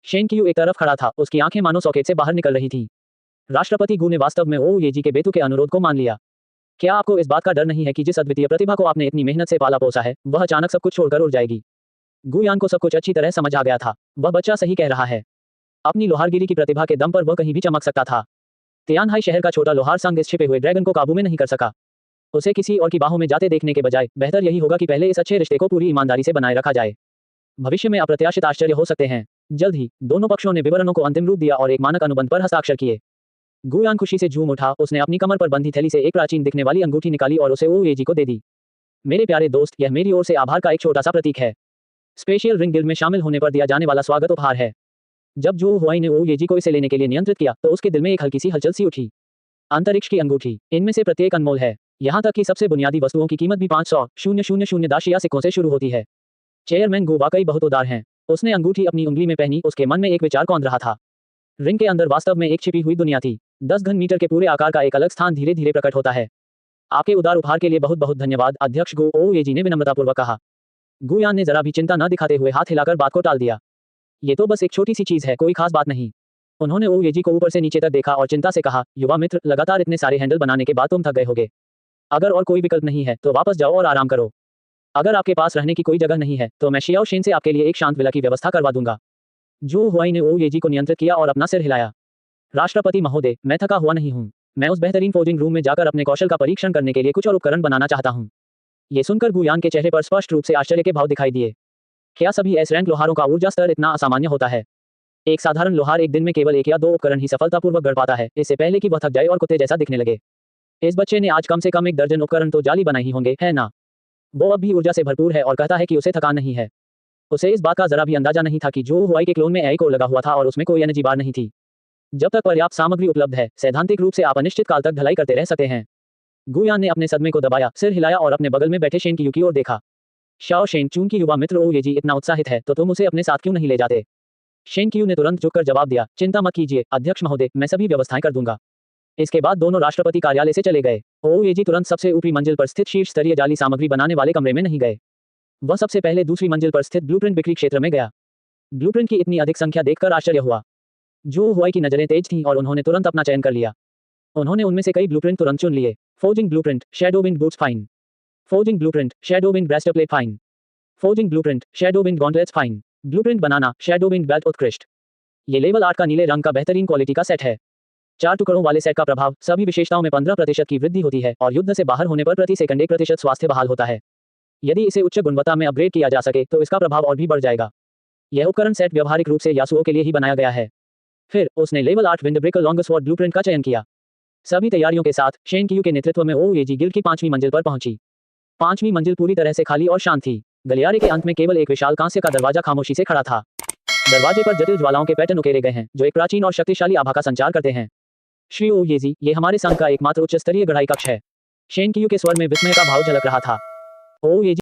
शेन कियू एक तरफ खड़ा था। उसकी आंखें मानो सॉकेट से बाहर निकल रही थीं। राष्ट्रपति गु ने वास्तव में ओ येजी के बेतुके अनुरोध को मान लिया। क्या आपको इस बात का डर नहीं है कि जिस अद्वितीय प्रतिभा को आपने इतनी मेहनत से पाला पोसा है, वह अचानक सब कुछ छोड़कर उड़ जाएगी? गुयान को सब कुछ अच्छी तरह समझ आ गया था। वह बच्चा सही कह रहा है। अपनी लोहारगिरी की प्रतिभा के दम पर वह कहीं भी चमक सकता था। तियानहाई शहर का छोटा लोहार संघ इस छिपे हुए ड्रैगन को काबू में नहीं कर सका। उसे किसी और की बाहों में जाते देखने के बजाय बेहतर यही होगा कि पहले इस अच्छे रिश्ते को पूरी ईमानदारी से बनाए रखा जाए। भविष्य में अप्रत्याशित आश्चर्य हो सकते हैं। जल्द ही दोनों पक्षों ने विवरणों को अंतिम रूप दिया और एक मानक अनुबंध पर हस्ताक्षर किए। गुयान खुशी से झूम उठा। उसने अपनी कमर पर बंधी थैली से एक प्राचीन दिखने वाली अंगूठी निकाली और उसे ओ येजी को दे दी। मेरे प्यारे दोस्त, यह मेरी ओर से आभार का एक छोटा सा प्रतीक है। स्पेशियल रिंग गिल्ड में शामिल होने पर दिया जाने वाला स्वागत उपहार है। जब जू हुआई ने ओ येजी को इसे लेने के लिए नियंत्रित किया तो उसके दिल में एक हल्की सी हलचल सी उठी। अंतरिक्ष की अंगूठी, इनमें से प्रत्येक अनमोल है। यहाँ तक कि सबसे बुनियादी वस्तुओं की कीमत भी 500,000 दाशिया सिक्कों से शुरू होती है। चेयरमैन गु वाकई बहुत उदार हैं। उसने अंगूठी अपनी उंगली में पहनी। उसके मन में एक विचार कौंध रहा था। रिंग के अंदर वास्तव में एक छिपी हुई दुनिया थी। 10 घन मीटर के पूरे आकार का एक अलग स्थान धीरे धीरे प्रकट होता है। आपके उदार उपहार के लिए बहुत बहुत धन्यवाद, अध्यक्ष गु, ओ येजी ने विनम्रतापूर्वक कहा। गुयान ने जरा भी चिंता न दिखाते हुए हाथ हिलाकर बात को टाल दिया। ये तो बस एक छोटी सी चीज है, कोई खास बात नहीं। उन्होंने ओ येजी को ऊपर से नीचे तक देखा और चिंता से कहा, युवा मित्र, लगातार इतने सारे हैंडल बनाने के बाद तुम थक गए होगे। अगर और कोई विकल्प नहीं है तो वापस जाओ और आराम करो। अगर आपके पास रहने की कोई जगह नहीं है तो मैं शियाओ शेन से आपके लिए एक शांत विला की व्यवस्था करवा दूंगा। जू हुआई ने ओ येजी को नियंत्रित किया और अपना सिर हिलाया। राष्ट्रपति महोदय, मैं थका हुआ नहीं हूँ। मैं उस बेहतरीन फोर्जिंग रूम में जाकर अपने कौशल का परीक्षण करने के लिए कुछ और उपकरण बनाना चाहता हूँ। ये सुनकर गुयान के चेहरे पर स्पष्ट रूप से आश्चर्य के भाव दिखाई दिए। क्या सभी एस रैंक लोहारों का ऊर्जा स्तर इतना असामान्य होता है? एक साधारण लोहार एक दिन में केवल 1 या 2 उपकरण ही सफलतापूर्वक गढ़ पाता है, इससे पहले कि वह थक जाए और कुत्ते जैसा दिखने लगे। इस बच्चे ने आज कम से कम 1 दर्जन उपकरण तो जाली बनाए ही होंगे, है ना? वो अब भी ऊर्जा से भरपूर है और कहता है कि उसे थकान नहीं है। उसे इस बात का जरा भी अंदाजा नहीं था कि जो हुआई के क्लोन में एआई कोर लगा हुआ था और उसमें कोई एनर्जी बार नहीं थी। जब तक पर्याप्त सामग्री उपलब्ध है, सैद्धांतिक रूप से आप अनिश्चित काल तक ढलाई करते रह सकते हैं। गुयान ने अपने सदमे को दबाया, सिर हिलाया और अपने बगल में बैठे शेन कियू की ओर देखा। शाओ शेन, चूंकि युवा मित्र ओएजी इतना उत्साहित है, तो तुम उसे अपने साथ क्यों नहीं ले जाते? शेन कियू ने तुरंत झुककर जवाब दिया, चिंता मत कीजिए अध्यक्ष महोदय, मैं सभी व्यवस्थाएं कर दूंगा। इसके बाद दोनों राष्ट्रपति कार्यालय से चले गए। ओएजी तुरंत सबसे ऊपरी मंजिल पर स्थित शीर्ष स्तरीय जाली सामग्री बनाने वाले कमरे में नहीं गए। वह सबसे पहले दूसरी मंजिल पर स्थित ब्लूप्रिंट बिक्री क्षेत्र में गया। ब्लूप्रिंट की इतनी अधिक संख्या देखकर आश्चर्य हुआ। जो हुआई की नजरें तेज थीं और उन्होंने तुरंत अपना चयन कर लिया। उन्होंने उनमें से कई ब्लूप्रिंट तुरंत चुन लिए। Forging blueprint, Shadowwind boots fine. Forging blueprint, Shadowwind breastplate fine. Forging blueprint, Shadowwind gauntlets fine. Blueprint बनाना, शैडोविंड बेल्ट उत्कृष्ट। ये लेवल 8 का नीले रंग का बेहतरीन क्वालिटी का सेट है। 4 टुकड़ों वाले सेट का प्रभाव, सभी विशेषताओं में 15% की वृद्धि होती है और युद्ध से बाहर होने पर प्रति सेकंड 1% स्वास्थ्य बहाल होता है। यदि इसे उच्च गुणवत्ता में अपग्रेड किया जा सके तो इसका प्रभाव और भी बढ़ जाएगा। यह उपकरण सेट व्यावहारिक रूप से यासुओ के लिए ही बनाया गया है। फिर उसने लेवल 8 विंडब्रेकर लॉन्गस्वॉर्ड ब्लूप्रिंट का चयन किया। सभी तैयारियों के साथ शेन कियू के नेतृत्व में ओएजी गिल्ड की 5वीं मंजिल पर पहुंची। 5वीं मंजिल पूरी तरह से खाली और शांत थी। गलियारे के अंत में केवल एक विशाल कांस्य का दरवाजा खामोशी से खड़ा था। दरवाजे पर जटिल ज्वालाओं के पैटर्न उकेरे गए हैं, जो एक प्राचीन और शक्तिशाली आभा का संचार करते हैं। श्री ओएजी, ये हमारे संघ का एकमात्र उच्च स्तरीय गढ़ाई कक्ष है। शेन कियू के स्वर में विस्मय का भाव झलक रहा था। ओएजी